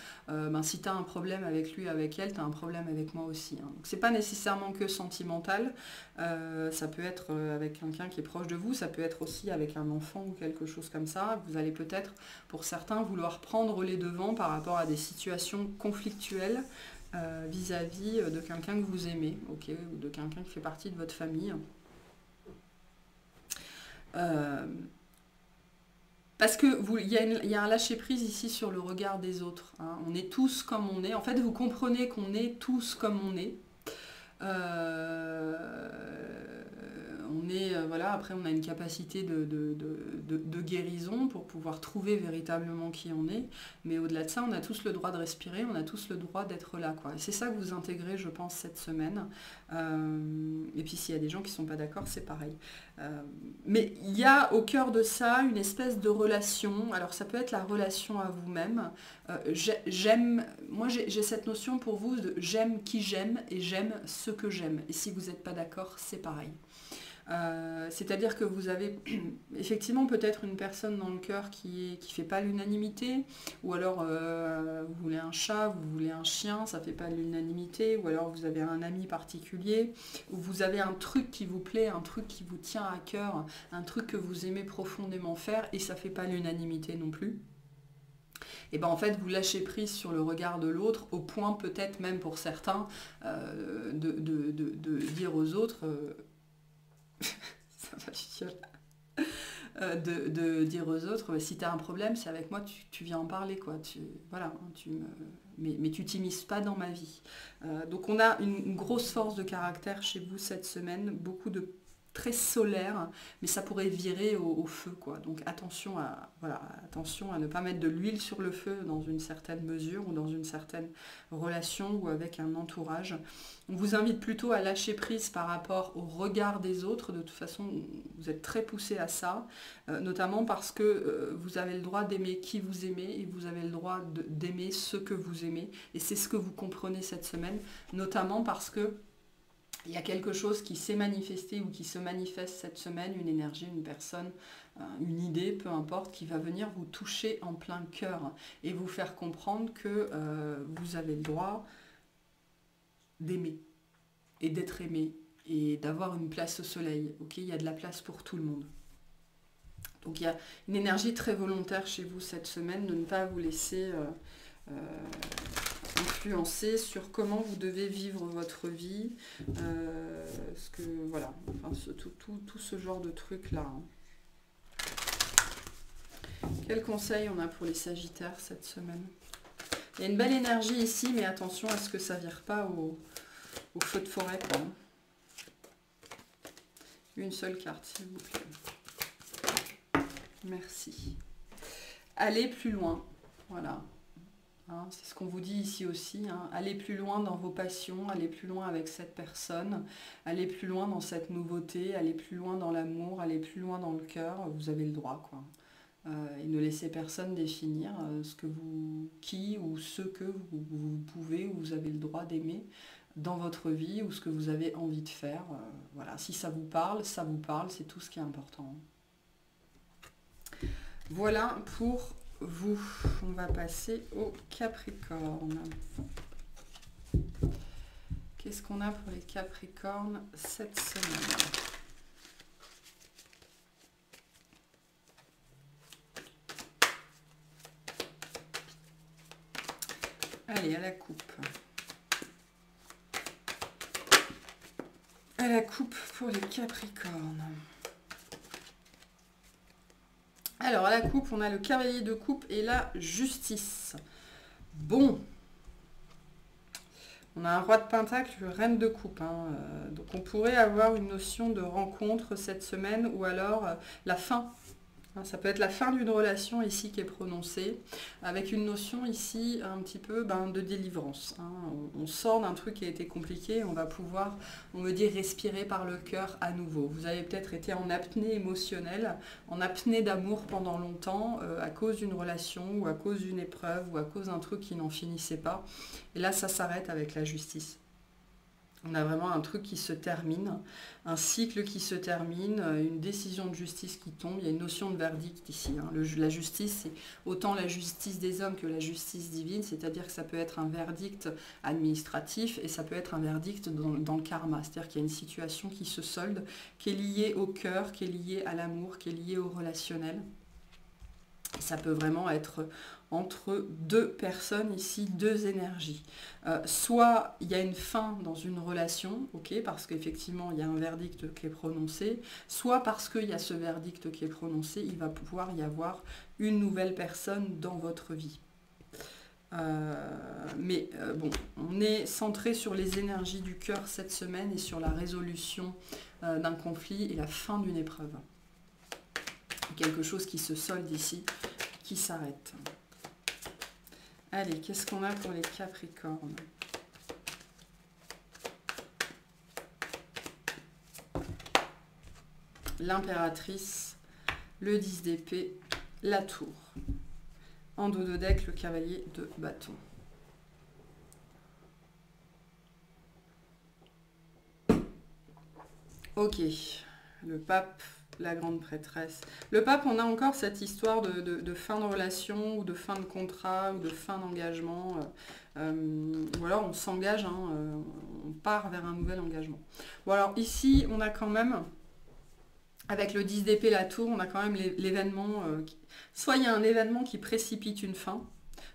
Si tu as un problème avec lui, avec elle, tu as un problème avec moi aussi. Hein. Donc c'est pas nécessairement que sentimental, ça peut être avec quelqu'un qui est proche de vous, ça peut être aussi avec un enfant ou quelque chose comme ça. Vous allez peut-être, pour certains, vouloir prendre les devants par rapport à des situations conflictuelles vis-à-vis de quelqu'un que vous aimez, okay, ou de quelqu'un qui fait partie de votre famille. Parce que il y a un lâcher-prise ici sur le regard des autres. Hein. On est tous comme on est. En fait, vous comprenez qu'on est tous comme on est. On est voilà, après, on a une capacité de guérison pour pouvoir trouver véritablement qui on est. Mais au-delà de ça, on a tous le droit de respirer, on a tous le droit d'être là. Quoi. Et c'est ça que vous intégrez, je pense, cette semaine. Et puis, s'il y a des gens qui ne sont pas d'accord, c'est pareil. Mais il y a au cœur de ça une espèce de relation. Alors, ça peut être la relation à vous-même. Moi, j'ai cette notion pour vous de j'aime qui j'aime et j'aime ce que j'aime. Et si vous n'êtes pas d'accord, c'est pareil. C'est-à-dire que vous avez effectivement peut-être une personne dans le cœur qui fait pas l'unanimité, ou alors vous voulez un chat, vous voulez un chien, ça fait pas l'unanimité, ou alors vous avez un ami particulier, ou vous avez un truc qui vous plaît, un truc qui vous tient à cœur, un truc que vous aimez profondément faire, et ça fait pas l'unanimité non plus. Et ben en fait vous lâchez prise sur le regard de l'autre, au point peut-être même pour certains de dire aux autres ça va de dire aux autres, si tu as un problème, c'est avec moi, tu viens en parler, quoi. Voilà, mais tu t'immisces pas dans ma vie. Donc on a une grosse force de caractère chez vous cette semaine, beaucoup de très solaire, mais ça pourrait virer au feu, quoi. Donc attention à ne pas mettre de l'huile sur le feu dans une certaine mesure ou dans une certaine relation ou avec un entourage. On vous invite plutôt à lâcher prise par rapport au regard des autres. De toute façon, vous êtes très poussé à ça, notamment parce que vous avez le droit d'aimer qui vous aimez et vous avez le droit d'aimer ce que vous aimez. Et c'est ce que vous comprenez cette semaine, notamment parce que il y a quelque chose qui s'est manifesté ou qui se manifeste cette semaine, une énergie, une personne, une idée, peu importe, qui va venir vous toucher en plein cœur et vous faire comprendre que vous avez le droit d'aimer et d'être aimé et d'avoir une place au soleil. Okay, il y a de la place pour tout le monde. Donc il y a une énergie très volontaire chez vous cette semaine de ne pas vous laisser influencer sur comment vous devez vivre votre vie, parce que voilà, enfin, tout ce genre de trucs là. Quel conseil on a pour les Sagittaires cette semaine? Il y a une belle énergie ici, mais attention à ce que ça ne vire pas au feu de forêt, quoi. Une seule carte, s'il vous plaît. Merci. Allez plus loin, voilà. Hein, c'est ce qu'on vous dit ici aussi. Hein. Allez plus loin dans vos passions, allez plus loin avec cette personne, allez plus loin dans cette nouveauté, allez plus loin dans l'amour, allez plus loin dans le cœur. Vous avez le droit, quoi. Et ne laissez personne définir qui ou ce que vous pouvez ou vous avez le droit d'aimer dans votre vie ou ce que vous avez envie de faire. Voilà, si ça vous parle, c'est tout ce qui est important. Voilà pour vous. On va passer au Capricorne. Qu'est-ce qu'on a pour les Capricornes cette semaine? Allez, à la coupe. À la coupe pour les Capricornes. Alors, à la coupe, on a le cavalier de coupe et la justice. Bon. On a un roi de pentacle, reine de coupe. Hein. Donc, on pourrait avoir une notion de rencontre cette semaine ou alors la fin. Ça peut être la fin d'une relation ici qui est prononcée, avec une notion ici un petit peu de délivrance. Hein. On sort d'un truc qui a été compliqué, on va pouvoir, on me dit, respirer par le cœur à nouveau. Vous avez peut-être été en apnée émotionnelle, en apnée d'amour pendant longtemps, à cause d'une relation ou à cause d'une épreuve ou à cause d'un truc qui n'en finissait pas. Et là, ça s'arrête avec la justice. On a vraiment un truc qui se termine, un cycle qui se termine, une décision de justice qui tombe. Il y a une notion de verdict ici. Hein. La justice, c'est autant la justice des hommes que la justice divine, c'est-à-dire que ça peut être un verdict administratif et ça peut être un verdict dans le karma. C'est-à-dire qu'il y a une situation qui se solde, qui est liée au cœur, qui est liée à l'amour, qui est liée au relationnel. Ça peut vraiment être entre deux personnes ici, deux énergies. Soit il y a une fin dans une relation, ok, parce qu'effectivement il y a un verdict qui est prononcé, soit parce qu'il y a ce verdict qui est prononcé, il va pouvoir y avoir une nouvelle personne dans votre vie. Bon, on est centré sur les énergies du cœur cette semaine et sur la résolution d'un conflit et la fin d'une épreuve. Quelque chose qui se solde ici, qui s'arrête. Allez, qu'est-ce qu'on a pour les Capricornes? L'impératrice, le 10 d'épée, la tour. En dos de deck, le cavalier de bâton. Ok, le pape, la grande prêtresse. Le pape, on a encore cette histoire de fin de relation ou de fin de contrat ou de fin d'engagement. Ou alors on s'engage, hein, on part vers un nouvel engagement. Bon alors ici, on a quand même, avec le 10 d'épée, la tour, on a quand même l'événement. Soit il y a un événement qui précipite une fin,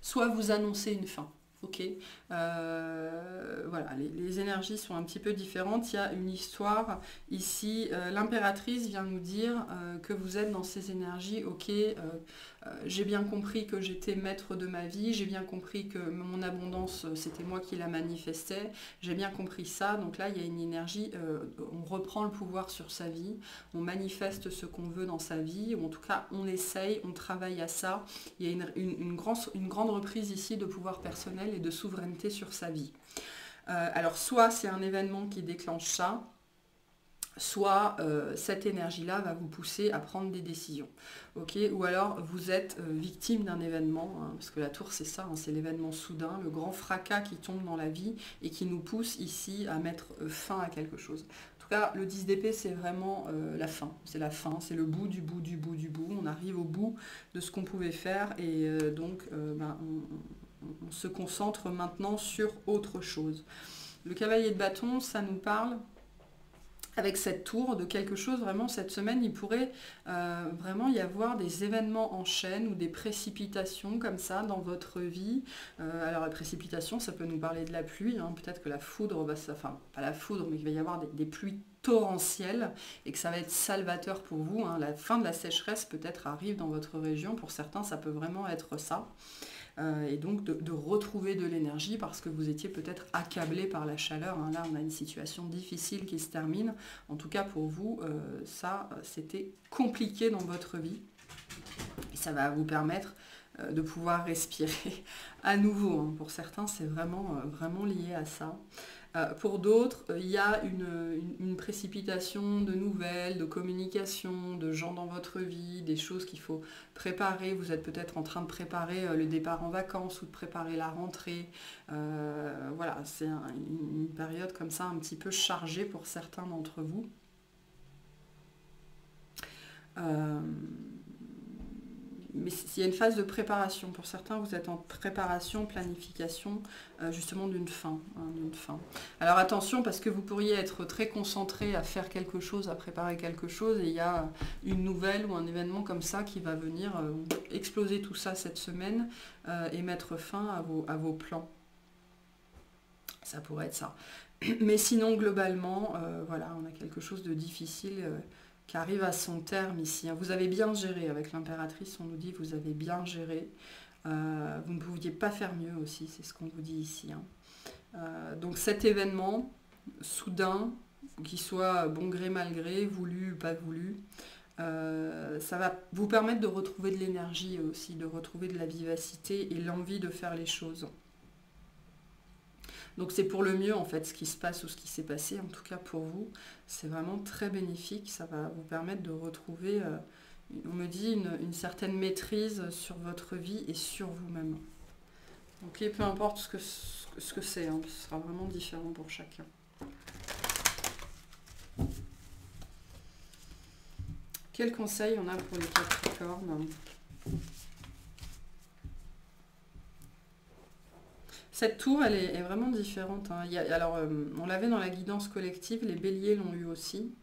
soit vous annoncez une fin. Ok, voilà, les énergies sont un petit peu différentes. Il y a une histoire ici. L'impératrice vient nous dire que vous êtes dans ces énergies. Ok, j'ai bien compris que j'étais maître de ma vie. J'ai bien compris que mon abondance, c'était moi qui la manifestais. J'ai bien compris ça. Donc là, il y a une énergie. On reprend le pouvoir sur sa vie. On manifeste ce qu'on veut dans sa vie. Ou en tout cas, on essaye, on travaille à ça. Il y a une grande reprise ici de pouvoir personnel et de souveraineté sur sa vie. Alors soit c'est un événement qui déclenche ça, soit cette énergie-là va vous pousser à prendre des décisions. Okay, ou alors vous êtes victime d'un événement, hein, parce que la tour c'est ça, hein, c'est l'événement soudain, le grand fracas qui tombe dans la vie et qui nous pousse ici à mettre fin à quelque chose. En tout cas, le 10 d'épée c'est vraiment la fin, c'est c'est le bout du bout du bout du bout, on arrive au bout de ce qu'on pouvait faire et donc on se concentre maintenant sur autre chose. Le cavalier de bâton, ça nous parle, avec cette tour, de quelque chose, vraiment, cette semaine, il pourrait vraiment y avoir des événements en chaîne ou des précipitations comme ça dans votre vie. Alors la précipitation, ça peut nous parler de la pluie, hein. Peut-être que la foudre, enfin pas la foudre, mais qu'il va y avoir des pluies torrentielles et que ça va être salvateur pour vous. Hein. La fin de la sécheresse peut-être arrive dans votre région, pour certains ça peut vraiment être ça. Et donc de retrouver de l'énergie parce que vous étiez peut-être accablé par la chaleur. Hein. Là, on a une situation difficile qui se termine. En tout cas, pour vous, c'était compliqué dans votre vie. Et ça va vous permettre de pouvoir respirer à nouveau. Hein. Pour certains, c'est vraiment lié à ça. Pour d'autres, il y a une précipitation de nouvelles, de communication, de gens dans votre vie, des choses qu'il faut préparer. Vous êtes peut-être en train de préparer le départ en vacances ou de préparer la rentrée. Voilà, c'est une période comme ça un petit peu chargée pour certains d'entre vous. mais il y a une phase de préparation. Pour certains, vous êtes en préparation, planification, justement d'une fin, hein, d'une fin. Alors attention, parce que vous pourriez être très concentré à faire quelque chose, à préparer quelque chose, et il y a une nouvelle ou un événement comme ça qui va venir exploser tout ça cette semaine et mettre fin à vos plans. Ça pourrait être ça. Mais sinon, globalement, voilà, on a quelque chose de difficile qui arrive à son terme ici. Vous avez bien géré avec l'impératrice, on nous dit que vous avez bien géré. Vous ne pouviez pas faire mieux aussi, c'est ce qu'on vous dit ici. Donc cet événement, soudain, qu'il soit bon gré, mal gré, voulu ou pas voulu, ça va vous permettre de retrouver de l'énergie aussi, de retrouver de la vivacité et l'envie de faire les choses. Donc c'est pour le mieux en fait ce qui se passe ou ce qui s'est passé, en tout cas pour vous. C'est vraiment très bénéfique, ça va vous permettre de retrouver, on me dit, une certaine maîtrise sur votre vie et sur vous-même. Ok, peu importe ce que c'est, hein, ce sera vraiment différent pour chacun. Quel conseil on a pour les Capricornes ? Cette tour, elle est vraiment différente. Hein. Alors, on l'avait dans la guidance collective, les béliers l'ont eu aussi.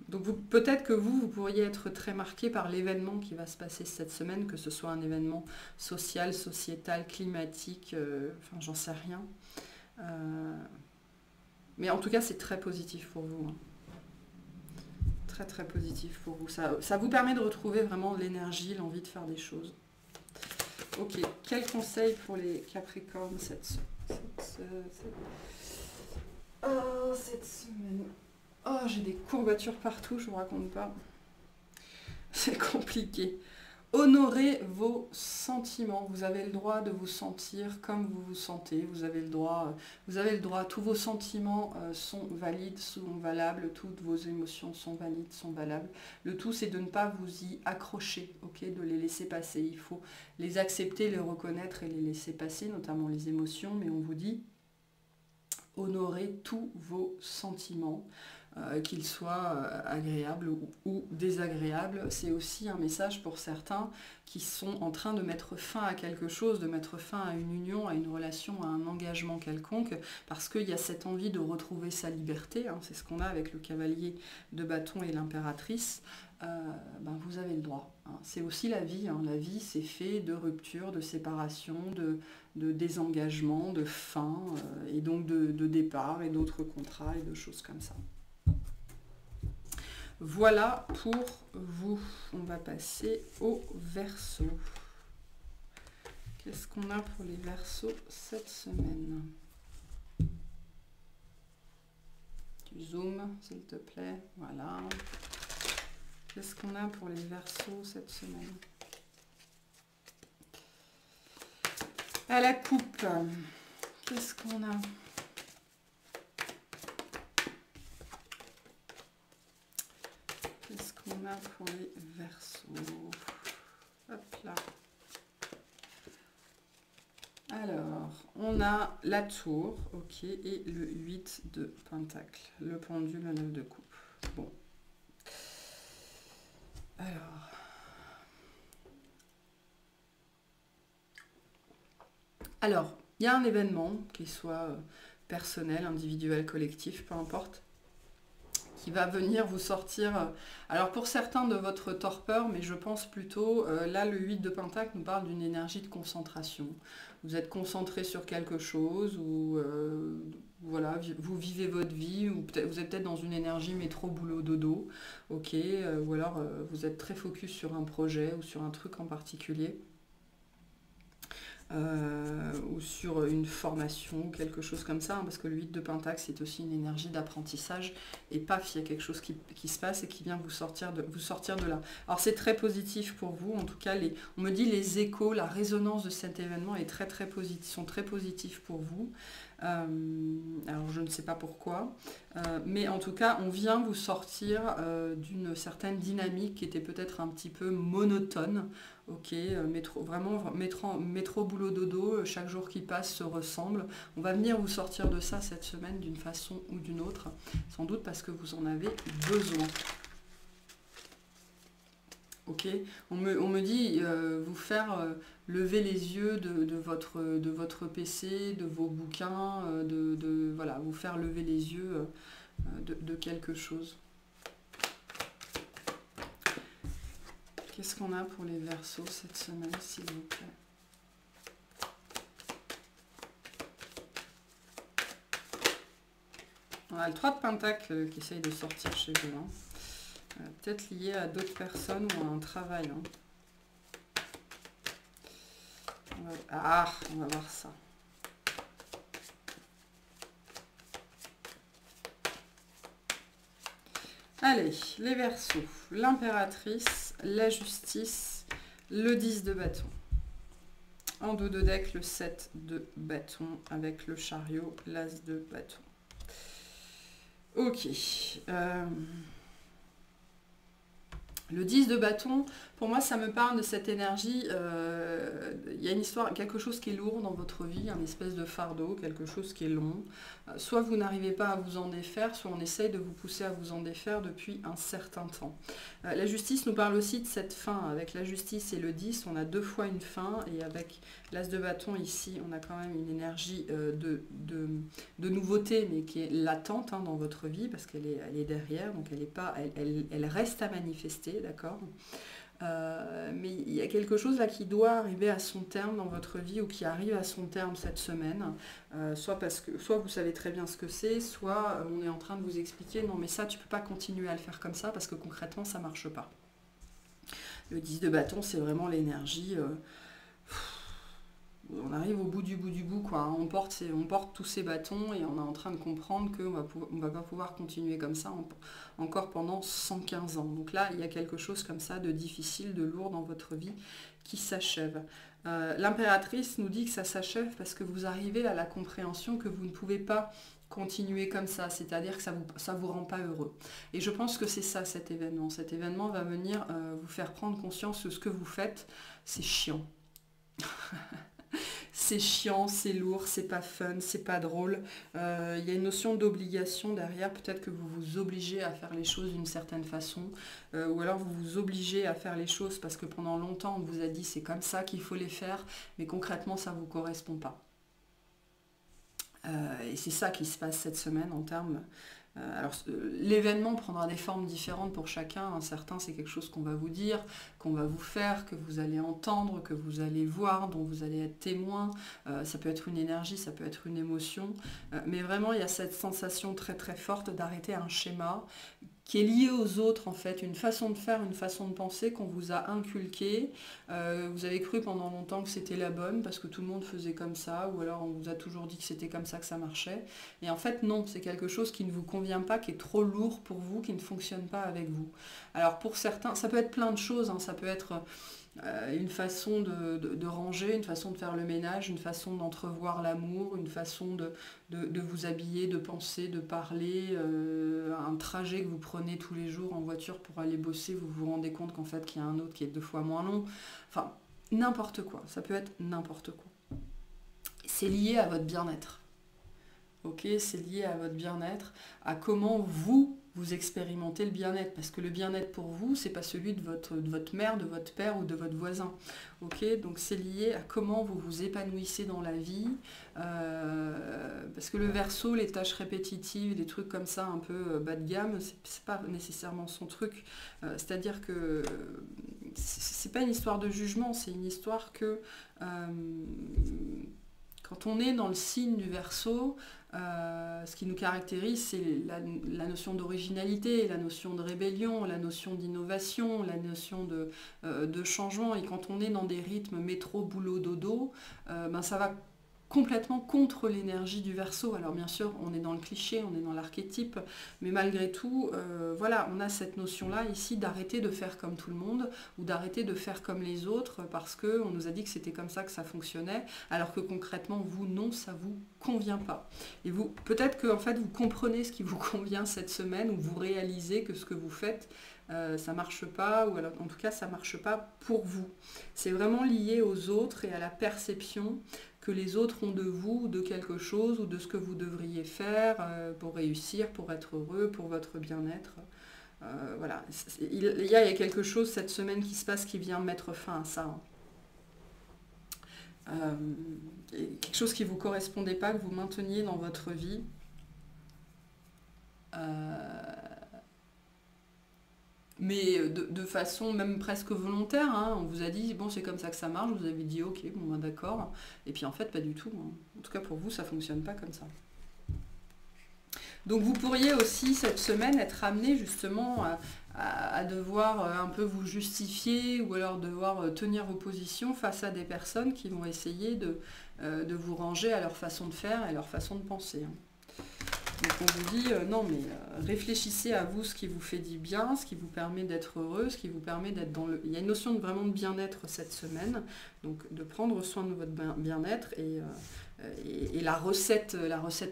Donc peut-être que vous pourriez être très marqué par l'événement qui va se passer cette semaine, que ce soit un événement social, sociétal, climatique, enfin j'en sais rien. Mais en tout cas, c'est très positif pour vous. Hein. Très très positif pour vous. Ça vous permet de retrouver vraiment l'énergie, l'envie de faire des choses. Ok, quel conseil pour les Capricornes cette semaine? Oh, j'ai des courbatures partout, je vous raconte pas. C'est compliqué. Honorez vos sentiments. Vous avez le droit de vous sentir comme vous vous sentez. Vous avez le droit. Tous vos sentiments sont valides, sont valables. Toutes vos émotions sont valides, sont valables. Le tout, c'est de ne pas vous y accrocher, ok, de les laisser passer. Il faut les accepter, les reconnaître et les laisser passer, notamment les émotions. Mais on vous dit, honorez tous vos sentiments. Qu'ils soient agréables ou désagréables. C'est aussi un message pour certains qui sont en train de mettre fin à quelque chose, de mettre fin à une union, à une relation, à un engagement quelconque, parce qu'il y a cette envie de retrouver sa liberté, hein, c'est ce qu'on a avec le cavalier de bâton et l'impératrice. Vous avez le droit. Hein. C'est aussi la vie. Hein. La vie, c'est fait de rupture, de séparation, de désengagement, de fin, et donc de départ et d'autres contrats et de choses comme ça. Voilà pour vous. On va passer au Verseau. Qu'est-ce qu'on a pour les Verseaux cette semaine? Tu zoomes, s'il te plaît. Voilà. Qu'est-ce qu'on a pour les Verseaux cette semaine? À la coupe. Qu'est-ce qu'on a? Qu'est-ce qu'on a pour les Verseaux? Hop là. Alors, on a la tour, ok, et le 8 de Pentacle. Le pendule, le 9 de coupe. Bon. Alors, il y a un événement, qu'il soit personnel, individuel, collectif, peu importe, qui va venir vous sortir, alors pour certains de votre torpeur, mais je pense plutôt, là le 8 de Pentacle nous parle d'une énergie de concentration. Vous êtes concentré sur quelque chose, ou voilà, vous vivez votre vie, ou vous êtes peut-être dans une énergie métro, boulot, dodo, ok, ou alors vous êtes très focus sur un projet ou sur un truc en particulier. Ou sur une formation, quelque chose comme ça, hein, parce que le 8 de Pentacle, c'est aussi une énergie d'apprentissage, et paf, il y a quelque chose qui se passe et qui vient vous sortir de là. Alors c'est très positif pour vous, en tout cas, on me dit les échos, la résonance de cet événement est très positif, sont très positifs pour vous. Alors je ne sais pas pourquoi, mais en tout cas on vient vous sortir d'une certaine dynamique qui était peut-être un petit peu monotone, ok, métro boulot dodo, chaque jour qui passe se ressemble. On va venir vous sortir de ça cette semaine d'une façon ou d'une autre, sans doute parce que vous en avez besoin. Ok, on me dit vous faire lever les yeux de votre PC, de vos bouquins, voilà, vous faire lever les yeux de quelque chose. Qu'est-ce qu'on a pour les Verseaux cette semaine, s'il vous plaît? On a le 3 de Pentacle qui essaye de sortir chez vous. Hein. Peut-être lié à d'autres personnes ou à un travail. Hein. On va voir ça. Allez, les Verseaux. L'impératrice, la justice, le 10 de bâton. En dos de deck, le 7 de bâton avec le chariot, l'as de bâton. Ok. Le 10 de bâton, pour moi, ça me parle de cette énergie. Il y a une histoire, quelque chose qui est lourd dans votre vie, un espèce de fardeau, quelque chose qui est long. Soit vous n'arrivez pas à vous en défaire, soit on essaye de vous pousser à vous en défaire depuis un certain temps. La justice nous parle aussi de cette fin. Avec la justice et le 10, on a 2 fois une fin. Et avec l'as de bâton ici, on a quand même une énergie de nouveauté, mais qui est latente hein, dans votre vie, parce qu'elle est derrière, donc elle reste à manifester, d'accord ? Mais il y a quelque chose là qui doit arriver à son terme dans votre vie ou qui arrive à son terme cette semaine, soit vous savez très bien ce que c'est, soit on est en train de vous expliquer non mais ça tu peux pas continuer à le faire comme ça parce que concrètement ça marche pas. Le 10 de bâton c'est vraiment l'énergie, on arrive au bout du bout quoi, hein. On porte tous ces bâtons et on est en train de comprendre qu'on va pas pouvoir continuer comme ça encore pendant 115 ans. Donc là, il y a quelque chose comme ça de difficile, de lourd dans votre vie qui s'achève. L'impératrice nous dit que ça s'achève parce que vous arrivez à la compréhension que vous ne pouvez pas continuer comme ça, c'est-à-dire que ça vous rend pas heureux. Et je pense que c'est ça cet événement. Cet événement va venir vous faire prendre conscience que ce que vous faites, c'est chiant. C'est chiant, c'est lourd, c'est pas fun, c'est pas drôle. Il y a une notion d'obligation derrière. Peut-être que vous vous obligez à faire les choses d'une certaine façon. Ou alors vous vous obligez à faire les choses parce que pendant longtemps on vous a dit c'est comme ça qu'il faut les faire. Mais concrètement ça ne vous correspond pas. Et c'est ça qui se passe cette semaine en termes... Alors l'événement prendra des formes différentes pour chacun. Certains c'est quelque chose qu'on va vous dire, qu'on va vous faire, que vous allez entendre, que vous allez voir, dont vous allez être témoin. Ça peut être une énergie, ça peut être une émotion. Mais vraiment il y a cette sensation très très forte d'arrêter un schéma qui est lié aux autres en fait, une façon de faire, une façon de penser qu'on vous a inculqué. Vous avez cru pendant longtemps que c'était la bonne parce que tout le monde faisait comme ça, ou alors on vous a toujours dit que c'était comme ça que ça marchait. Et en fait non, c'est quelque chose qui ne vous convient pas, qui est trop lourd pour vous, qui ne fonctionne pas avec vous. Alors pour certains, ça peut être plein de choses, hein. Ça peut être une façon de ranger, une façon de faire le ménage, une façon d'entrevoir l'amour, une façon de vous habiller, de penser, de parler, un trajet que vous prenez tous les jours en voiture pour aller bosser, vous vous rendez compte qu'en fait qu'il y a un autre qui est 2 fois moins long. Enfin, n'importe quoi, ça peut être n'importe quoi. C'est lié à votre bien-être. Ok, c'est lié à votre bien-être, à comment vous expérimentez le bien-être, parce que le bien-être pour vous, c'est pas celui de votre mère, de votre père ou de votre voisin. Ok, donc c'est lié à comment vous vous épanouissez dans la vie, parce que le Verseau, les tâches répétitives, des trucs comme ça un peu bas de gamme, c'est pas nécessairement son truc. C'est-à-dire que c'est pas une histoire de jugement, c'est une histoire que quand on est dans le signe du Verseau, ce qui nous caractérise, c'est la notion d'originalité, la notion de rébellion, la notion d'innovation, la notion de changement. Et quand on est dans des rythmes métro, boulot, dodo, ça va complètement contre l'énergie du Verseau. Alors bien sûr, on est dans le cliché, on est dans l'archétype, mais malgré tout, voilà, on a cette notion-là ici d'arrêter de faire comme tout le monde ou d'arrêter de faire comme les autres parce qu'on nous a dit que c'était comme ça que ça fonctionnait, alors que concrètement, vous, non, ça vous convient pas. Et vous, peut-être que en fait, vous comprenez ce qui vous convient cette semaine ou vous réalisez que ce que vous faites, ça marche pas, ou alors en tout cas, ça marche pas pour vous. C'est vraiment lié aux autres et à la perception que les autres ont de vous, ou de quelque chose, ou de ce que vous devriez faire pour réussir, pour être heureux, pour votre bien-être. Voilà, il y a quelque chose cette semaine qui se passe qui vient mettre fin à ça. Quelque chose qui ne vous correspondait pas, que vous mainteniez dans votre vie. Mais de façon même presque volontaire, hein. On vous a dit, bon c'est comme ça que ça marche, vous avez dit ok, bon ben, d'accord, et puis en fait pas du tout, hein. En tout cas pour vous ça ne fonctionne pas comme ça. Donc vous pourriez aussi cette semaine être amené justement à devoir un peu vous justifier ou alors devoir tenir vos positions face à des personnes qui vont essayer de vous ranger à leur façon de faire et leur façon de penser, hein. Donc on vous dit, non mais réfléchissez à vous ce qui vous fait du bien, ce qui vous permet d'être heureux, ce qui vous permet d'être dans le... Il y a une notion de vraiment de bien-être cette semaine, donc de prendre soin de votre bien-être et la recette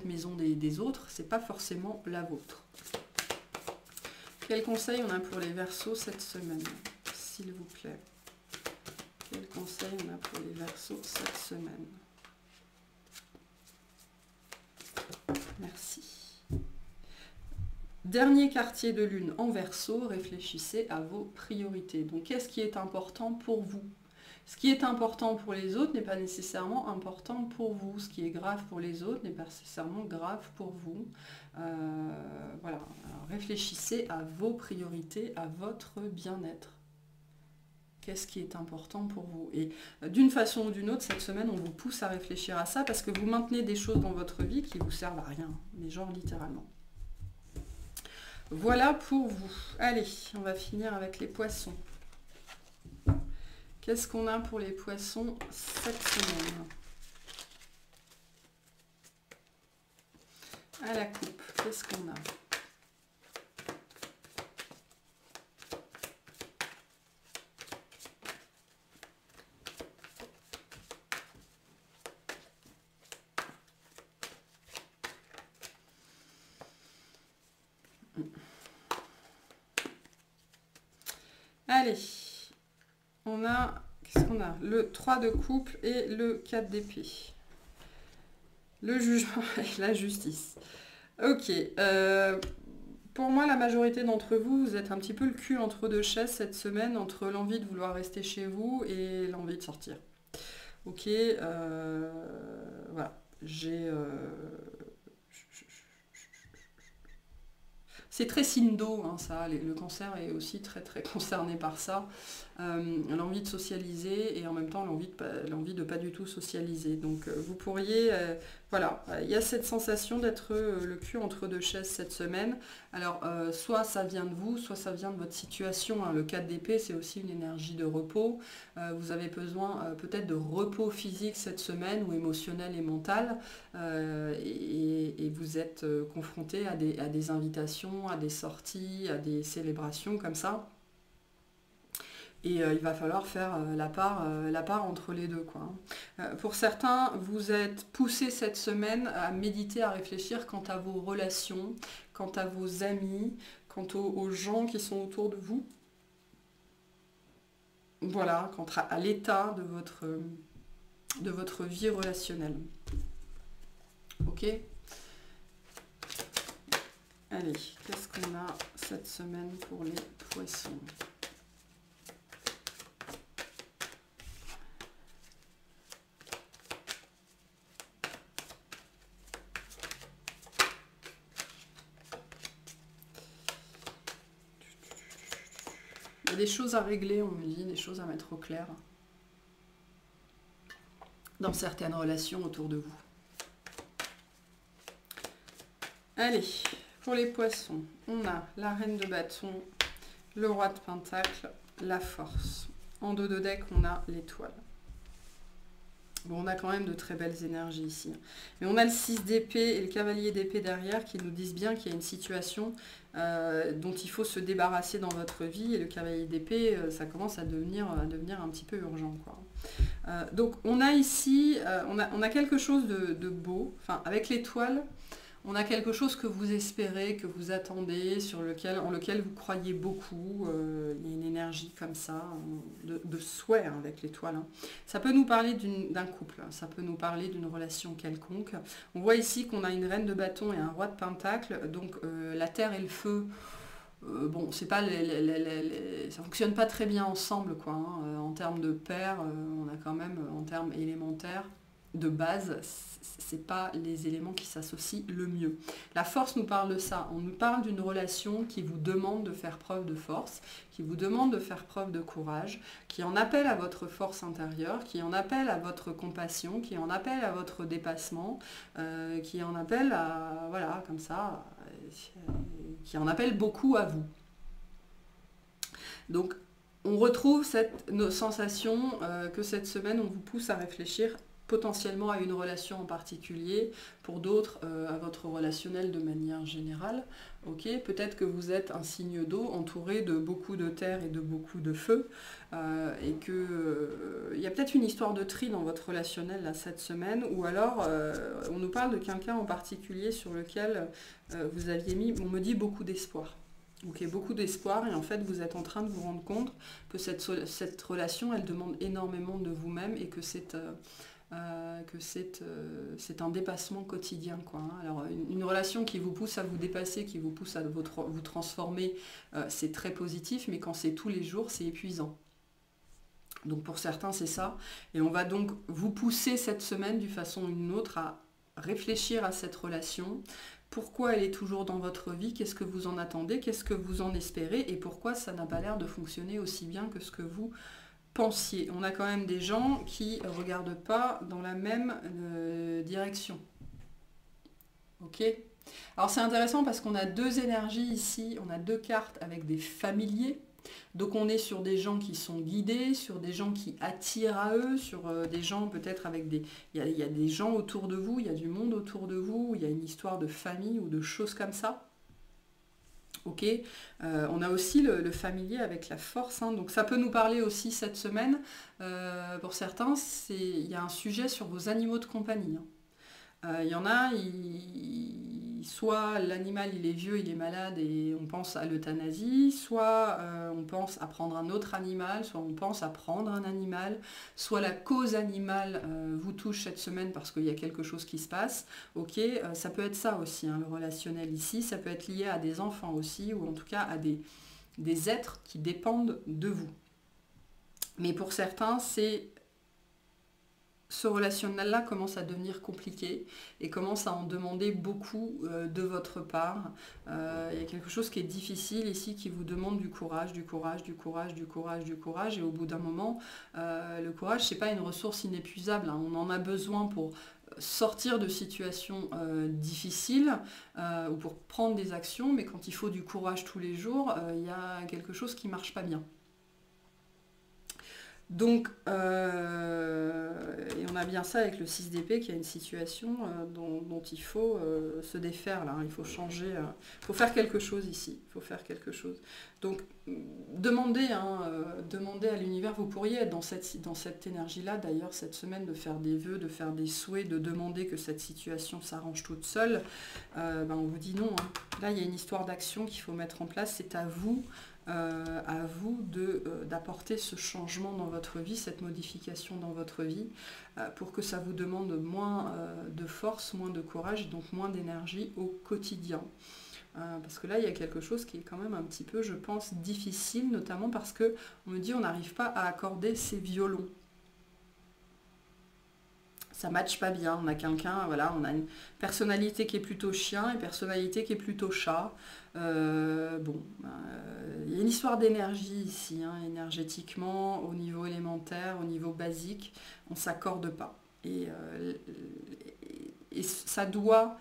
maison des autres, c'est pas forcément la vôtre. Quel conseil on a pour les Verseaux cette semaine, s'il vous plaît? Quel conseil on a pour les Verseaux cette semaine? Merci. Dernier quartier de lune en Verseau, réfléchissez à vos priorités. Donc qu'est-ce qui est important pour vous? Ce qui est important pour les autres n'est pas nécessairement important pour vous. Ce qui est grave pour les autres n'est pas nécessairement grave pour vous. Voilà. Alors, réfléchissez à vos priorités, à votre bien-être. Qu'est-ce qui est important pour vous? Et d'une façon ou d'une autre, cette semaine, on vous pousse à réfléchir à ça parce que vous maintenez des choses dans votre vie qui vous servent à rien. Mais genre littéralement. Voilà pour vous. Allez, on va finir avec les poissons. Qu'est-ce qu'on a pour les poissons cette semaine? À la coupe, qu'est-ce qu'on a? Allez, on a, qu'est-ce qu'on a? Le 3 de couple et le 4 d'épée. Le jugement et la justice. Ok, pour moi, la majorité d'entre vous, vous êtes un petit peu le cul entre deux chaises cette semaine, entre l'envie de vouloir rester chez vous et l'envie de sortir. Ok, voilà, c'est très signe d'eau, hein, ça. Le cancer est aussi très très concerné par ça. L'envie de socialiser et en même temps l'envie de pas du tout socialiser. Donc vous pourriez... voilà, il y a cette sensation d'être le cul entre deux chaises cette semaine. Alors soit ça vient de vous, soit ça vient de votre situation, hein. Le 4 d'épée, c'est aussi une énergie de repos. Vous avez besoin peut-être de repos physique cette semaine ou émotionnel et mental. Et vous êtes confronté à des invitations, à des sorties, à des célébrations comme ça. Et il va falloir faire la part entre les deux, quoi. Pour certains, vous êtes poussés cette semaine à méditer, à réfléchir quant à vos relations, quant à vos amis, quant aux gens qui sont autour de vous. Voilà, quant à l'état de votre vie relationnelle. Ok ? Allez, qu'est-ce qu'on a cette semaine pour les poissons ? Il y a des choses à régler, on me dit, des choses à mettre au clair dans certaines relations autour de vous. Allez, pour les poissons, on a la reine de bâton, le roi de pentacle, la force. En dos de deck, on a l'étoile. Bon, on a quand même de très belles énergies ici. Mais on a le 6 d'épée et le cavalier d'épée derrière qui nous disent bien qu'il y a une situation dont il faut se débarrasser dans votre vie. Et le cavalier d'épée, ça commence à devenir un petit peu urgent, quoi. Donc on a ici, on a quelque chose de beau. Enfin, avec l'étoile, on a quelque chose que vous espérez, que vous attendez, en lequel vous croyez beaucoup. Il y a une énergie comme ça, de souhait, hein, avec l'étoile, hein. Ça peut nous parler d'un couple, hein, ça peut nous parler d'une relation quelconque. On voit ici qu'on a une reine de bâton et un roi de pentacle, donc la terre et le feu, bon, c'est pas ça fonctionne pas très bien ensemble, quoi, hein. En termes de pair, on a quand même, en termes élémentaires, de base, c'est pas les éléments qui s'associent le mieux. La force nous parle de ça. On nous parle d'une relation qui vous demande de faire preuve de force, qui vous demande de faire preuve de courage, qui en appelle à votre force intérieure, qui en appelle à votre compassion, qui en appelle à votre dépassement, qui en appelle à, voilà, comme ça, qui en appelle beaucoup à vous. Donc, on retrouve cette sensation que cette semaine, on vous pousse à réfléchir potentiellement à une relation en particulier, pour d'autres à votre relationnel de manière générale. Okay, peut-être que vous êtes un signe d'eau entouré de beaucoup de terre et de beaucoup de feu, et qu'il y a peut-être une histoire de tri dans votre relationnel là, cette semaine, ou alors on nous parle de quelqu'un en particulier sur lequel vous aviez mis, on me dit, beaucoup d'espoir. Okay, beaucoup d'espoir, et en fait vous êtes en train de vous rendre compte que cette relation, elle demande énormément de vous-même, et que c'est un dépassement quotidien, quoi, hein. Alors une relation qui vous pousse à vous dépasser, qui vous pousse à vous transformer, c'est très positif, mais quand c'est tous les jours, c'est épuisant. Donc pour certains, c'est ça. Et on va donc vous pousser cette semaine, d'une façon ou d'une autre, à réfléchir à cette relation. Pourquoi elle est toujours dans votre vie? Qu'est-ce que vous en attendez? Qu'est-ce que vous en espérez? Et pourquoi ça n'a pas l'air de fonctionner aussi bien que ce que vous pensiez? On a quand même des gens qui ne regardent pas dans la même direction. Ok? Alors c'est intéressant parce qu'on a deux énergies ici, on a deux cartes avec des familiers. Donc on est sur des gens qui sont guidés, sur des gens qui attirent à eux, sur des gens peut-être avec des... Il y a des gens autour de vous, il y a du monde autour de vous, il y a une histoire de famille ou de choses comme ça. Ok, on a aussi le familier avec la force, hein. Donc ça peut nous parler aussi cette semaine. Pour certains, il y a un sujet sur vos animaux de compagnie, hein. Il y en a, soit l'animal il est vieux, il est malade et on pense à l'euthanasie, soit on pense à prendre un autre animal, soit on pense à prendre un animal, soit la cause animale vous touche cette semaine parce qu'il y a quelque chose qui se passe. Ok, ça peut être ça aussi, hein, le relationnel ici, ça peut être lié à des enfants aussi, ou en tout cas à des êtres qui dépendent de vous. Mais pour certains, ce relationnel-là commence à devenir compliqué et commence à en demander beaucoup de votre part. Il y a quelque chose qui est difficile ici, qui vous demande du courage, du courage, du courage, du courage, du courage. Et au bout d'un moment, le courage, c'est pas une ressource inépuisable, hein. On en a besoin pour sortir de situations difficiles ou pour prendre des actions, mais quand il faut du courage tous les jours, il y a quelque chose qui marche pas bien. Donc, et on a bien ça avec le 6 d'épée, qui a une situation dont il faut se défaire, là. Il faut changer, il faut faire quelque chose ici, il faut faire quelque chose. Donc, demandez à l'univers, vous pourriez être dans cette énergie-là, d'ailleurs, cette semaine, de faire des vœux, de faire des souhaits, de demander que cette situation s'arrange toute seule. On vous dit non, hein. Là, il y a une histoire d'action qu'il faut mettre en place, c'est à vous d'apporter ce changement dans votre vie, cette modification dans votre vie, pour que ça vous demande moins de force, moins de courage, et donc moins d'énergie au quotidien. Parce que là, il y a quelque chose qui est quand même un petit peu, je pense, difficile, notamment parce qu'on me dit on n'arrive pas à accorder ces violons. Ça matche pas bien, on a quelqu'un, voilà, on a une personnalité qui est plutôt chien et personnalité qui est plutôt chat. Il y a une histoire d'énergie ici, hein, énergétiquement, au niveau élémentaire, au niveau basique, on ne s'accorde pas. Et ça doit...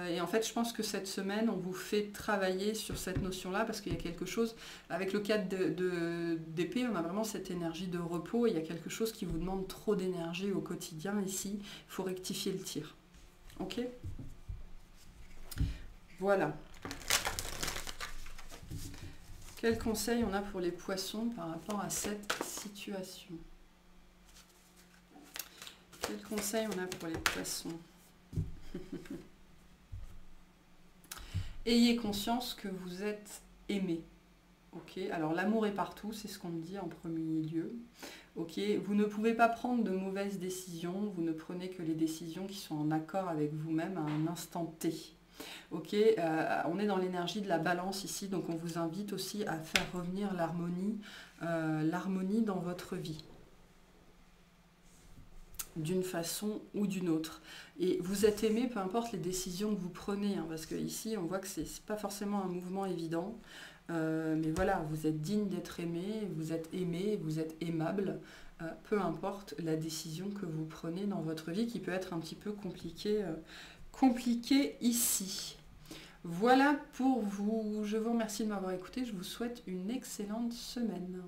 Et en fait, je pense que cette semaine, on vous fait travailler sur cette notion-là, parce qu'il y a quelque chose, avec le cadre d'épée, on a vraiment cette énergie de repos, et il y a quelque chose qui vous demande trop d'énergie au quotidien ici. Il faut rectifier le tir. Ok? Voilà. Quels conseils on a pour les poissons par rapport à cette situation? Quels conseils on a pour les poissons? Ayez conscience que vous êtes aimé. Ok, alors l'amour est partout, c'est ce qu'on me dit en premier lieu. Ok, vous ne pouvez pas prendre de mauvaises décisions, vous ne prenez que les décisions qui sont en accord avec vous-même à un instant T. Ok, on est dans l'énergie de la balance ici, donc on vous invite aussi à faire revenir l'harmonie dans votre vie, d'une façon ou d'une autre. Et vous êtes aimé, peu importe les décisions que vous prenez, hein, parce que ici on voit que c'est pas forcément un mouvement évident, mais voilà, vous êtes digne d'être aimé, vous êtes aimable, peu importe la décision que vous prenez dans votre vie, qui peut être un petit peu compliquée ici. Voilà pour vous. Je vous remercie de m'avoir écouté. Je vous souhaite une excellente semaine.